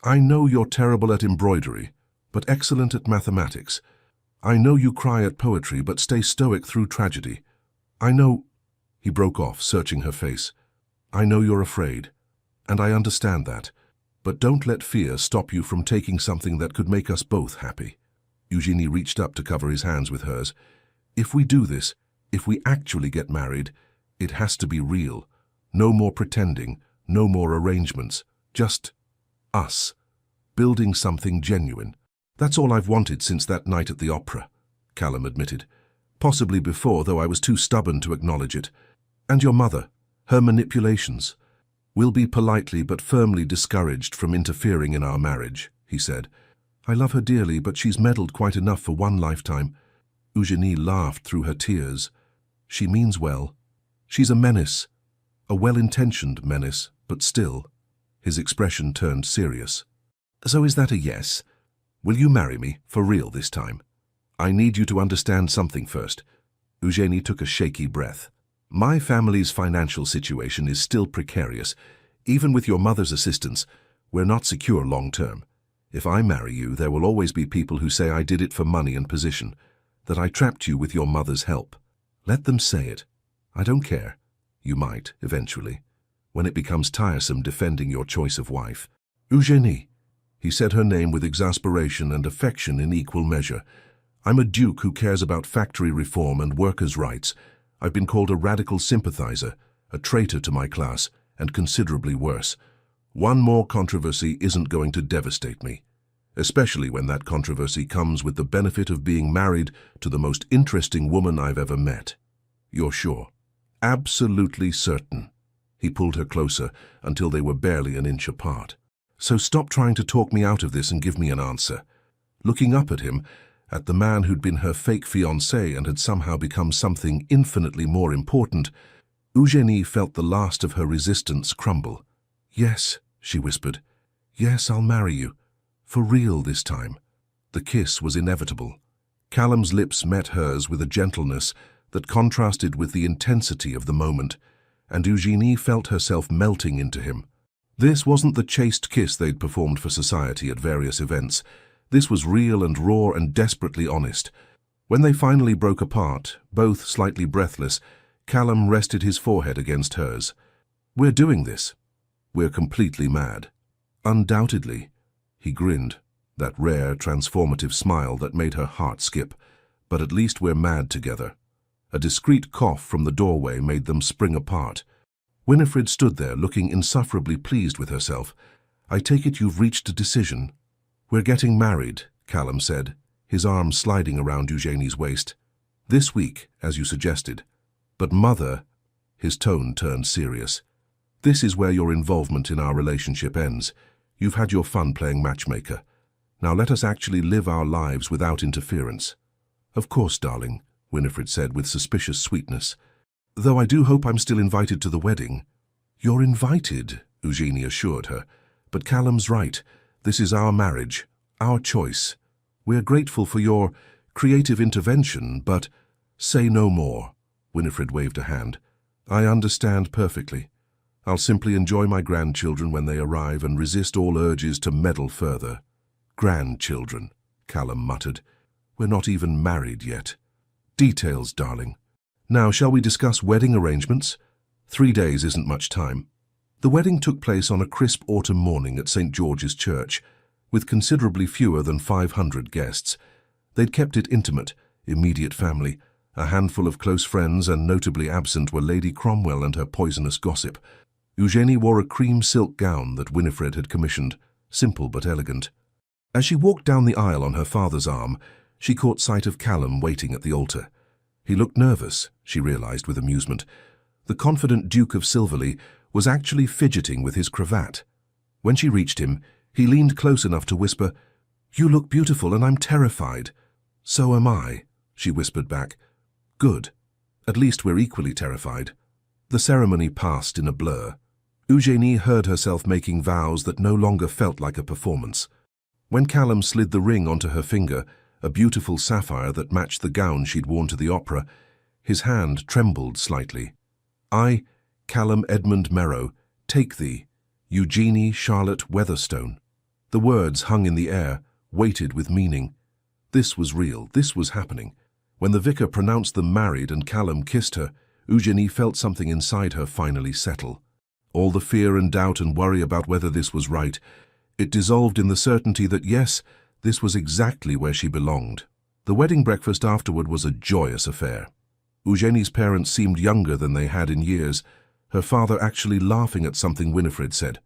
I know you're terrible at embroidery, but excellent at mathematics. I know you cry at poetry, but stay stoic through tragedy. I know... He broke off, searching her face. I know you're afraid, and I understand that. But don't let fear stop you from taking something that could make us both happy. Eugenie reached up to cover his hands with hers. If we do this, if we actually get married, it has to be real. No more pretending, no more arrangements. Just us, building something genuine. That's all I've wanted since that night at the opera, Callum admitted. Possibly before, though I was too stubborn to acknowledge it. And your mother, her manipulations. We'll be politely but firmly discouraged from interfering in our marriage, he said. I love her dearly, but she's meddled quite enough for one lifetime. Eugenie laughed through her tears. She means well. She's a menace, a well-intentioned menace, but still. His expression turned serious. So is that a yes? Will you marry me, for real this time? I need you to understand something first. Eugenie took a shaky breath. My family's financial situation is still precarious. Even with your mother's assistance, we're not secure long-term. If I marry you, there will always be people who say I did it for money and position, that I trapped you with your mother's help. Let them say it. I don't care. You might, eventually, when it becomes tiresome defending your choice of wife. Eugenie. He said her name with exasperation and affection in equal measure. I'm a duke who cares about factory reform and workers' rights. I've been called a radical sympathizer, a traitor to my class, and considerably worse. One more controversy isn't going to devastate me, especially when that controversy comes with the benefit of being married to the most interesting woman I've ever met. You're sure? Absolutely certain. He pulled her closer until they were barely an inch apart. So stop trying to talk me out of this and give me an answer. Looking up at him, at the man who'd been her fake fiancé and had somehow become something infinitely more important, Eugenie felt the last of her resistance crumble. Yes, she whispered. Yes, I'll marry you. For real this time. The kiss was inevitable. Callum's lips met hers with a gentleness that contrasted with the intensity of the moment, and Eugenie felt herself melting into him. This wasn't the chaste kiss they'd performed for society at various events. This was real and raw and desperately honest. When they finally broke apart, both slightly breathless, Callum rested his forehead against hers. We're doing this. We're completely mad. Undoubtedly. He grinned, that rare, transformative smile that made her heart skip. But at least we're mad together. A discreet cough from the doorway made them spring apart. Winifred stood there looking insufferably pleased with herself. I take it you've reached a decision. We're getting married, Callum said, his arm sliding around Eugenie's waist. This week, as you suggested. But Mother, his tone turned serious. This is where your involvement in our relationship ends. You've had your fun playing matchmaker. Now let us actually live our lives without interference. Of course, darling, Winifred said with suspicious sweetness. Though I do hope I'm still invited to the wedding. You're invited, Eugenie assured her. But Callum's right. This is our marriage, our choice. We're grateful for your creative intervention, but say no more. Winifred waved a hand. I understand perfectly. I'll simply enjoy my grandchildren when they arrive and resist all urges to meddle further. Grandchildren, Callum muttered. We're not even married yet. Details, darling. Now, shall we discuss wedding arrangements? 3 days isn't much time. The wedding took place on a crisp autumn morning at St. George's Church, with considerably fewer than 500 guests. They'd kept it intimate, immediate family, a handful of close friends, and notably absent were Lady Cromwell and her poisonous gossip. Eugenie wore a cream silk gown that Winifred had commissioned, simple but elegant. As she walked down the aisle on her father's arm, she caught sight of Callum waiting at the altar. He looked nervous, she realized with amusement. The confident Duke of Silverley was actually fidgeting with his cravat. When she reached him, he leaned close enough to whisper, "You look beautiful and I'm terrified." "So am I," she whispered back. "Good. At least we're equally terrified." The ceremony passed in a blur. Eugenie heard herself making vows that no longer felt like a performance. When Callum slid the ring onto her finger, a beautiful sapphire that matched the gown she'd worn to the opera, his hand trembled slightly. "I, Callum Edmund Merrow, take thee, Eugenie Charlotte Weatherstone." The words hung in the air, weighted with meaning. This was real, this was happening. When the vicar pronounced them married and Callum kissed her, Eugenie felt something inside her finally settle. All the fear and doubt and worry about whether this was right, it dissolved in the certainty that yes, this was exactly where she belonged. The wedding breakfast afterward was a joyous affair. Eugenie's parents seemed younger than they had in years, her father actually laughing at something Winifred said.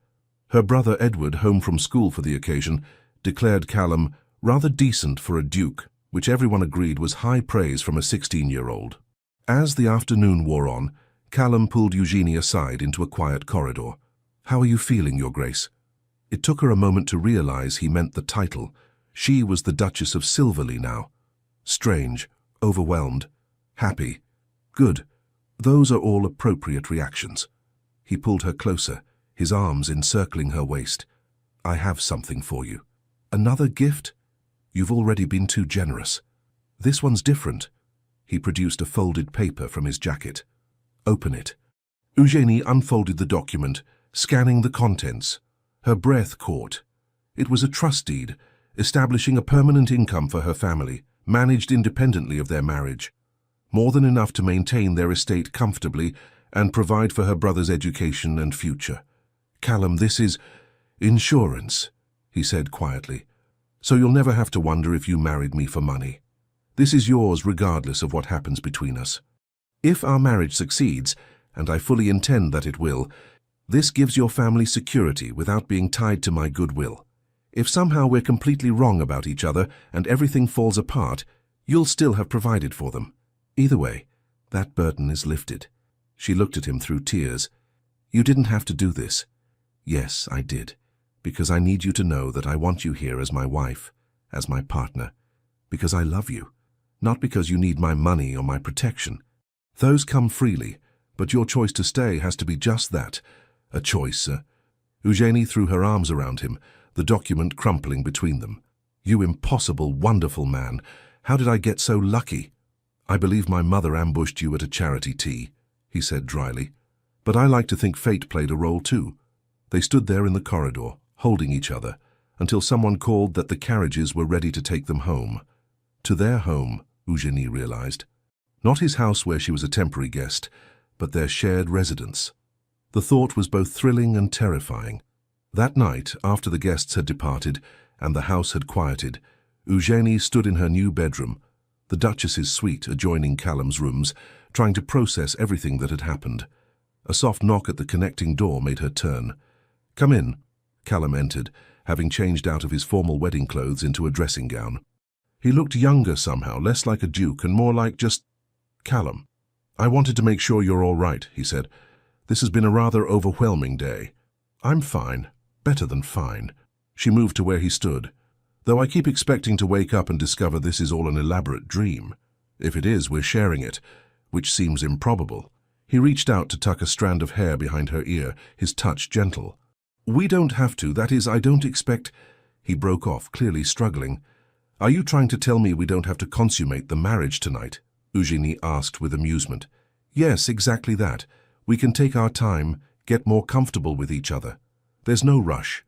Her brother Edward, home from school for the occasion, declared Callum rather decent for a duke, which everyone agreed was high praise from a 16-year-old. As the afternoon wore on, Callum pulled Eugenie aside into a quiet corridor. "How are you feeling, Your Grace?" It took her a moment to realize he meant the title. She was the Duchess of Silverley now. Strange, overwhelmed, happy. Good. Those are all appropriate reactions. He pulled her closer, his arms encircling her waist. "I have something for you." "Another gift?" "You've already been too generous. This one's different." He produced a folded paper from his jacket. "Open it." Eugenie unfolded the document, scanning the contents. Her breath caught. It was a trust deed, establishing a permanent income for her family, managed independently of their marriage. More than enough to maintain their estate comfortably and provide for her brother's education and future. "Callum, this is insurance," he said quietly. "So you'll never have to wonder if you married me for money. This is yours regardless of what happens between us. If our marriage succeeds, and I fully intend that it will, this gives your family security without being tied to my goodwill. If somehow we're completely wrong about each other and everything falls apart, you'll still have provided for them. Either way, that burden is lifted." She looked at him through tears. "You didn't have to do this." "Yes, I did, because I need you to know that I want you here as my wife, as my partner, because I love you, not because you need my money or my protection. Those come freely, but your choice to stay has to be just that, a choice." Eugenie threw her arms around him, the document crumpling between them. "You impossible, wonderful man. How did I get so lucky?" "I believe my mother ambushed you at a charity tea," he said dryly. "But I like to think fate played a role too." They stood there in the corridor, holding each other, until someone called that the carriages were ready to take them home. To their home, Eugenie realized. Not his house where she was a temporary guest, but their shared residence. The thought was both thrilling and terrifying. That night, after the guests had departed and the house had quieted, Eugenie stood in her new bedroom, the Duchess's suite adjoining Callum's rooms, trying to process everything that had happened. A soft knock at the connecting door made her turn. "Come in." Callum entered, having changed out of his formal wedding clothes into a dressing gown. He looked younger somehow, less like a duke and more like just Callum. "I wanted to make sure you're all right," he said. "This has been a rather overwhelming day." "I'm fine. Better than fine." She moved to where he stood. "Though I keep expecting to wake up and discover this is all an elaborate dream. If it is, we're sharing it, which seems improbable." He reached out to tuck a strand of hair behind her ear, his touch gentle. "We don't have to, that is, I don't expect—" He broke off, clearly struggling. "Are you trying to tell me we don't have to consummate the marriage tonight?" Eugenie asked with amusement. "Yes, exactly that. We can take our time, get more comfortable with each other. There's no rush."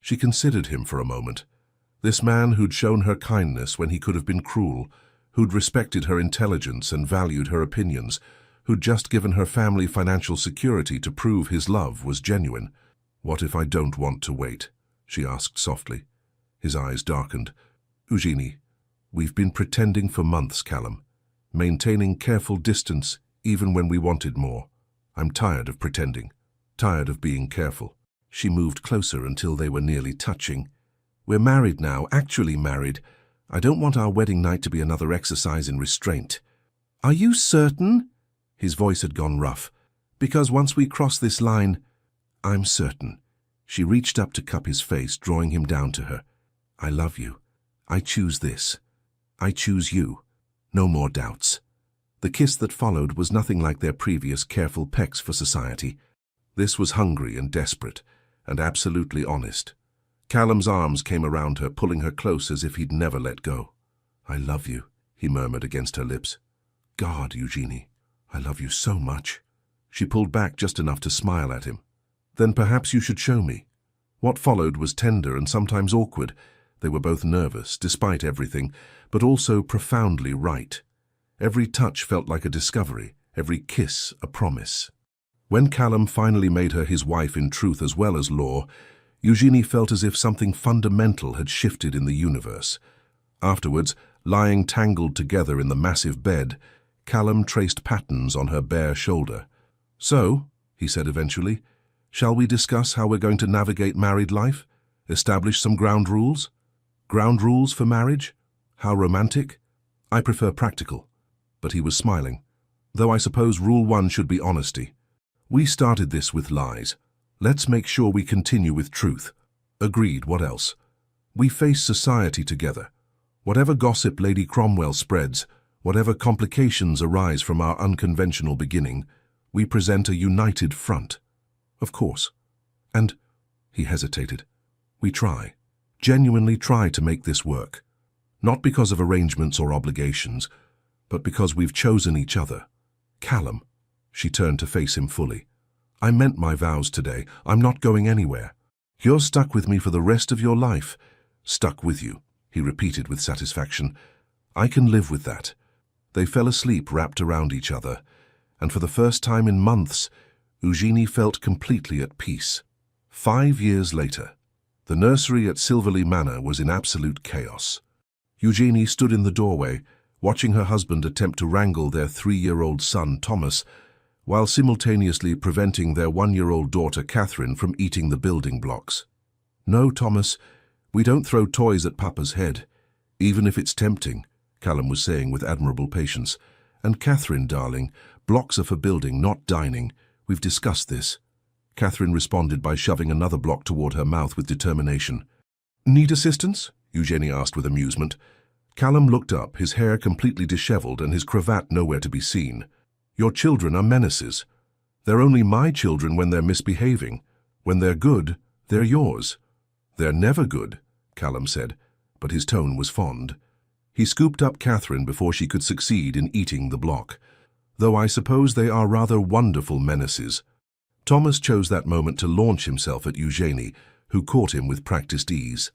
She considered him for a moment. This man who'd shown her kindness when he could have been cruel, who'd respected her intelligence and valued her opinions, who'd just given her family financial security to prove his love was genuine. "What if I don't want to wait?" she asked softly. His eyes darkened. "Eugenie, we've been pretending for months, Callum, maintaining careful distance even when we wanted more. I'm tired of pretending, tired of being careful." She moved closer until they were nearly touching. "We're married now, actually married. I don't want our wedding night to be another exercise in restraint." "Are you certain?" His voice had gone rough. "Because once we cross this line—" "I'm certain." She reached up to cup his face, drawing him down to her. "I love you. I choose this. I choose you. No more doubts." The kiss that followed was nothing like their previous careful pecks for society. This was hungry and desperate, and absolutely honest. Callum's arms came around her, pulling her close as if he'd never let go. "I love you," he murmured against her lips. "God, Eugenie, I love you so much." She pulled back just enough to smile at him. "Then perhaps you should show me." What followed was tender and sometimes awkward. They were both nervous, despite everything, but also profoundly right. Every touch felt like a discovery, every kiss a promise. When Callum finally made her his wife in truth as well as law, Eugenie felt as if something fundamental had shifted in the universe. Afterwards, lying tangled together in the massive bed, Callum traced patterns on her bare shoulder. "So," he said eventually, "shall we discuss how we're going to navigate married life? Establish some ground rules? Ground rules for marriage? How romantic? I prefer practical." But he was smiling. "Though I suppose rule one should be honesty. We started this with lies. Let's make sure we continue with truth." "Agreed, what else?" "We face society together. Whatever gossip Lady Cromwell spreads, whatever complications arise from our unconventional beginning, we present a united front." "Of course. And," he hesitated, "we try, genuinely try to make this work. Not because of arrangements or obligations, but because we've chosen each other. Callum," she turned to face him fully, "I meant my vows today. I'm not going anywhere. You're stuck with me for the rest of your life." "Stuck with you," he repeated with satisfaction. "I can live with that." They fell asleep wrapped around each other, and for the first time in months, Eugenie felt completely at peace. 5 years later, the nursery at Silverley Manor was in absolute chaos. Eugenie stood in the doorway, watching her husband attempt to wrangle their 3-year-old son, Thomas, while simultaneously preventing their 1-year-old daughter, Catherine, from eating the building blocks. "No, Thomas, we don't throw toys at Papa's head, even if it's tempting," Callum was saying with admirable patience. "And Catherine, darling, blocks are for building, not dining. We've discussed this." Catherine responded by shoving another block toward her mouth with determination. "Need assistance?" Eugenie asked with amusement. Callum looked up, his hair completely disheveled and his cravat nowhere to be seen. "Your children are menaces. They're only my children when they're misbehaving. When they're good, they're yours." "They're never good," Callum said, but his tone was fond. He scooped up Catherine before she could succeed in eating the block. "Though I suppose they are rather wonderful menaces." Thomas chose that moment to launch himself at Eugenie, who caught him with practiced ease.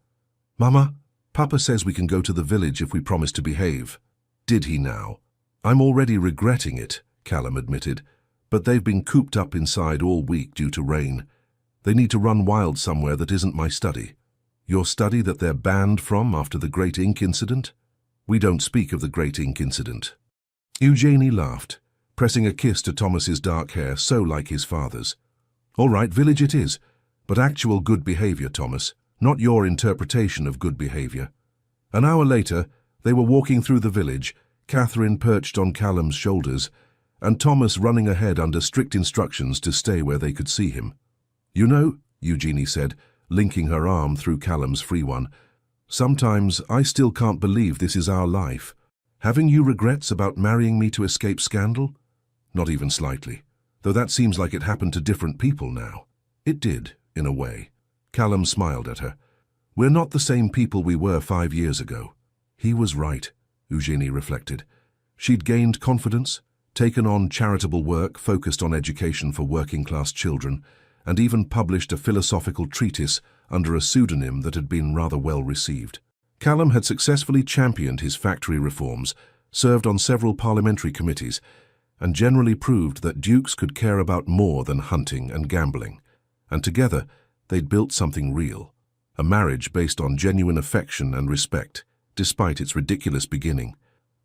"Mama, Papa says we can go to the village if we promise to behave." "Did he now?" "I'm already regretting it," Callum admitted, "but they've been cooped up inside all week due to rain. They need to run wild somewhere that isn't my study." "Your study that they're banned from after the Great Ink incident?" "We don't speak of the Great Ink incident." Eugenie laughed, pressing a kiss to Thomas's dark hair, so like his father's. "All right, village it is, but actual good behavior, Thomas, not your interpretation of good behavior." An hour later, they were walking through the village, Catherine perched on Callum's shoulders, and Thomas running ahead under strict instructions to stay where they could see him. "You know," Eugenie said, linking her arm through Callum's free one, "sometimes I still can't believe this is our life. Having you regrets about marrying me to escape scandal?" "Not even slightly, though that seems like it happened to different people now." "It did, in a way." Callum smiled at her. "We're not the same people we were 5 years ago." He was right, Eugenie reflected. She'd gained confidence, taken on charitable work focused on education for working-class children, and even published a philosophical treatise under a pseudonym that had been rather well received. Callum had successfully championed his factory reforms, served on several parliamentary committees, and generally proved that dukes could care about more than hunting and gambling. And together, they'd built something real, a marriage based on genuine affection and respect, despite its ridiculous beginning.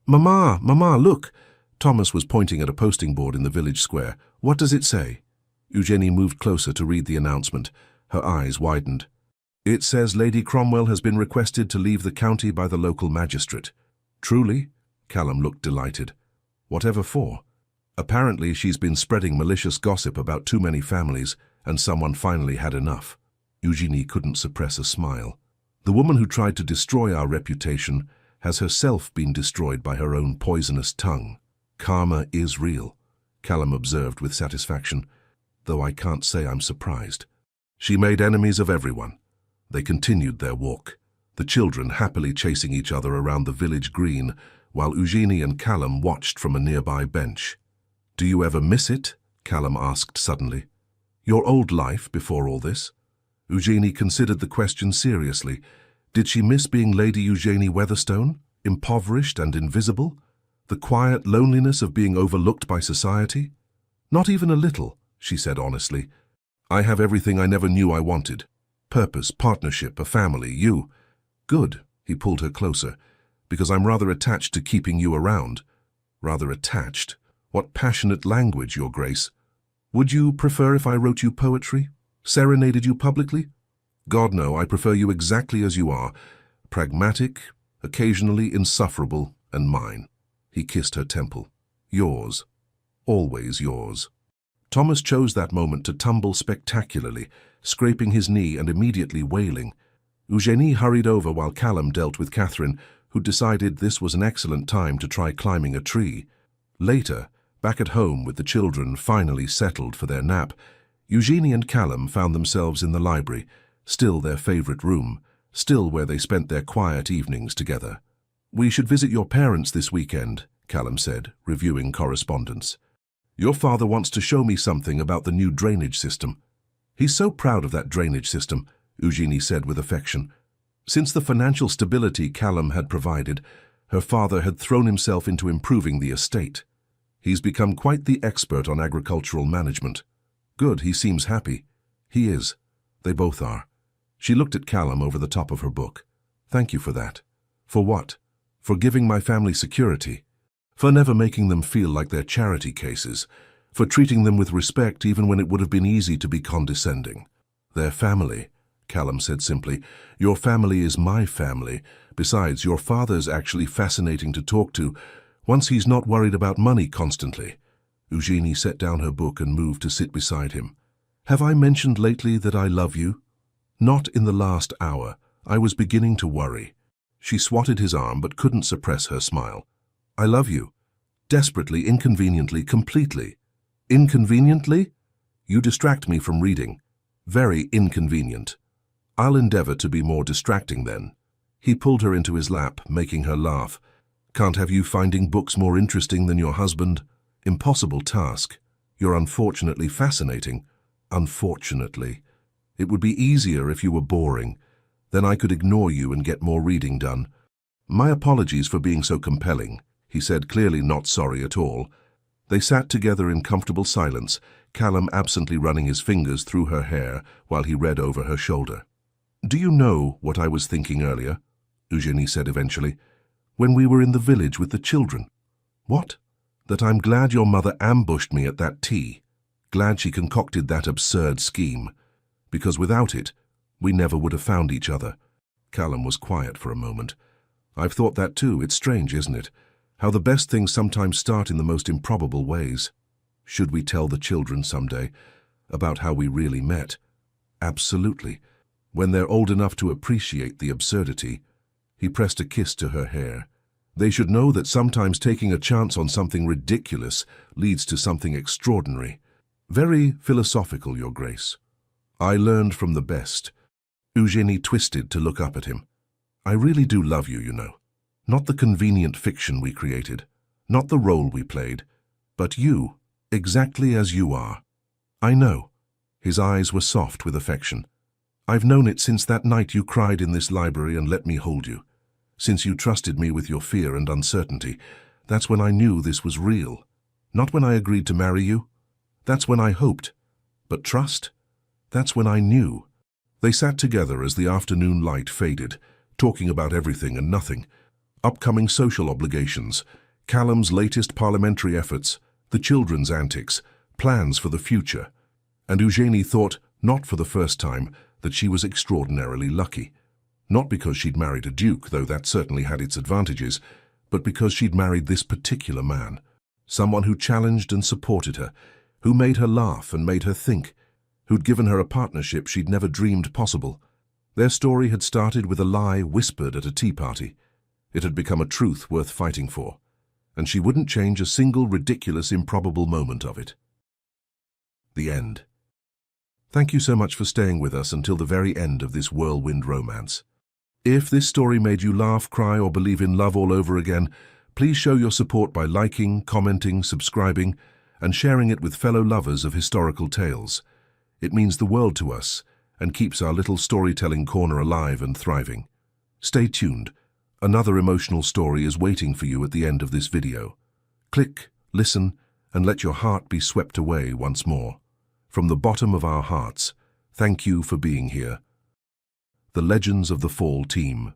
"Mama, Mama, look!" Thomas was pointing at a posting board in the village square. "What does it say?" Eugenie moved closer to read the announcement. Her eyes widened. "It says Lady Cromwell has been requested to leave the county by the local magistrate." "Truly?" Callum looked delighted. "Whatever for?" "Apparently she's been spreading malicious gossip about too many families, and someone finally had enough." Eugenie couldn't suppress a smile. "The woman who tried to destroy our reputation has herself been destroyed by her own poisonous tongue. Karma is real," Callum observed with satisfaction, "though I can't say I'm surprised." She made enemies of everyone. They continued their walk, the children happily chasing each other around the village green, while Eugenie and Callum watched from a nearby bench. "Do you ever miss it?" Callum asked suddenly. "Your old life before all this?" Eugenie considered the question seriously. Did she miss being Lady Eugenie Weatherstone, impoverished and invisible? The quiet loneliness of being overlooked by society? "Not even a little," she said honestly. "I have everything I never knew I wanted. Purpose, partnership, a family, you." "Good," he pulled her closer, "because I'm rather attached to keeping you around." "Rather attached? What passionate language, Your Grace. Would you prefer if I wrote you poetry? Serenaded you publicly?" "God, no, I prefer you exactly as you are. Pragmatic, occasionally insufferable, and mine." He kissed her temple. "Yours. Always yours." Thomas chose that moment to tumble spectacularly, scraping his knee and immediately wailing. Eugenie hurried over while Callum dealt with Catherine, who decided this was an excellent time to try climbing a tree. Later, back at home with the children finally settled for their nap, Eugenie and Callum found themselves in the library, still their favorite room, still where they spent their quiet evenings together. "We should visit your parents this weekend," Callum said, reviewing correspondence. "Your father wants to show me something about the new drainage system." "He's so proud of that drainage system," Eugenie said with affection. Since the financial stability Callum had provided, her father had thrown himself into improving the estate. He's become quite the expert on agricultural management. "Good, he seems happy." "He is. They both are." She looked at Callum over the top of her book. "Thank you for that." "For what?" "For giving my family security. For never making them feel like they're charity cases. For treating them with respect even when it would have been easy to be condescending." "Their family," Callum said simply. "Your family is my family. Besides, your father's actually fascinating to talk to, once he's not worried about money constantly." Eugenie set down her book and moved to sit beside him. "Have I mentioned lately that I love you?" "Not in the last hour. I was beginning to worry." She swatted his arm but couldn't suppress her smile. "I love you. Desperately, inconveniently, completely." "Inconveniently?" "You distract me from reading." "Very inconvenient." "I'll endeavor to be more distracting then." He pulled her into his lap, making her laugh. "Can't have you finding books more interesting than your husband?" "Impossible task. You're unfortunately fascinating." "Unfortunately. It would be easier if you were boring. Then I could ignore you and get more reading done." "My apologies for being so compelling," he said, clearly not sorry at all. They sat together in comfortable silence, Callum absently running his fingers through her hair while he read over her shoulder. "Do you know what I was thinking earlier?" Eugenie said eventually. "When we were in the village with the children." "What?" "That I'm glad your mother ambushed me at that tea. Glad she concocted that absurd scheme. Because without it, we never would have found each other." Callum was quiet for a moment. "I've thought that too. It's strange, isn't it? How the best things sometimes start in the most improbable ways. Should we tell the children someday about how we really met?" "Absolutely. When they're old enough to appreciate the absurdity." He pressed a kiss to her hair. "They should know that sometimes taking a chance on something ridiculous leads to something extraordinary." "Very philosophical, Your Grace." "I learned from the best." Eugenie twisted to look up at him. "I really do love you, you know. Not the convenient fiction we created, not the role we played, but you, exactly as you are." "I know." His eyes were soft with affection. "I've known it since that night you cried in this library and let me hold you. Since you trusted me with your fear and uncertainty, that's when I knew this was real. Not when I agreed to marry you. That's when I hoped. But trust? That's when I knew. They sat together as the afternoon light faded, talking about everything and nothing. Upcoming social obligations, Callum's latest parliamentary efforts, the children's antics, plans for the future. And Eugenie thought, not for the first time, that she was extraordinarily lucky. Not because she'd married a duke, though that certainly had its advantages, but because she'd married this particular man. Someone who challenged and supported her, who made her laugh and made her think, who'd given her a partnership she'd never dreamed possible. Their story had started with a lie whispered at a tea party. It had become a truth worth fighting for, and she wouldn't change a single ridiculous, improbable moment of it. The end. Thank you so much for staying with us until the very end of this whirlwind romance. If this story made you laugh, cry, or believe in love all over again, please show your support by liking, commenting, subscribing, and sharing it with fellow lovers of historical tales. It means the world to us and keeps our little storytelling corner alive and thriving. Stay tuned. Another emotional story is waiting for you at the end of this video. Click, listen, and let your heart be swept away once more. From the bottom of our hearts, thank you for being here. The Legends of the Fall team.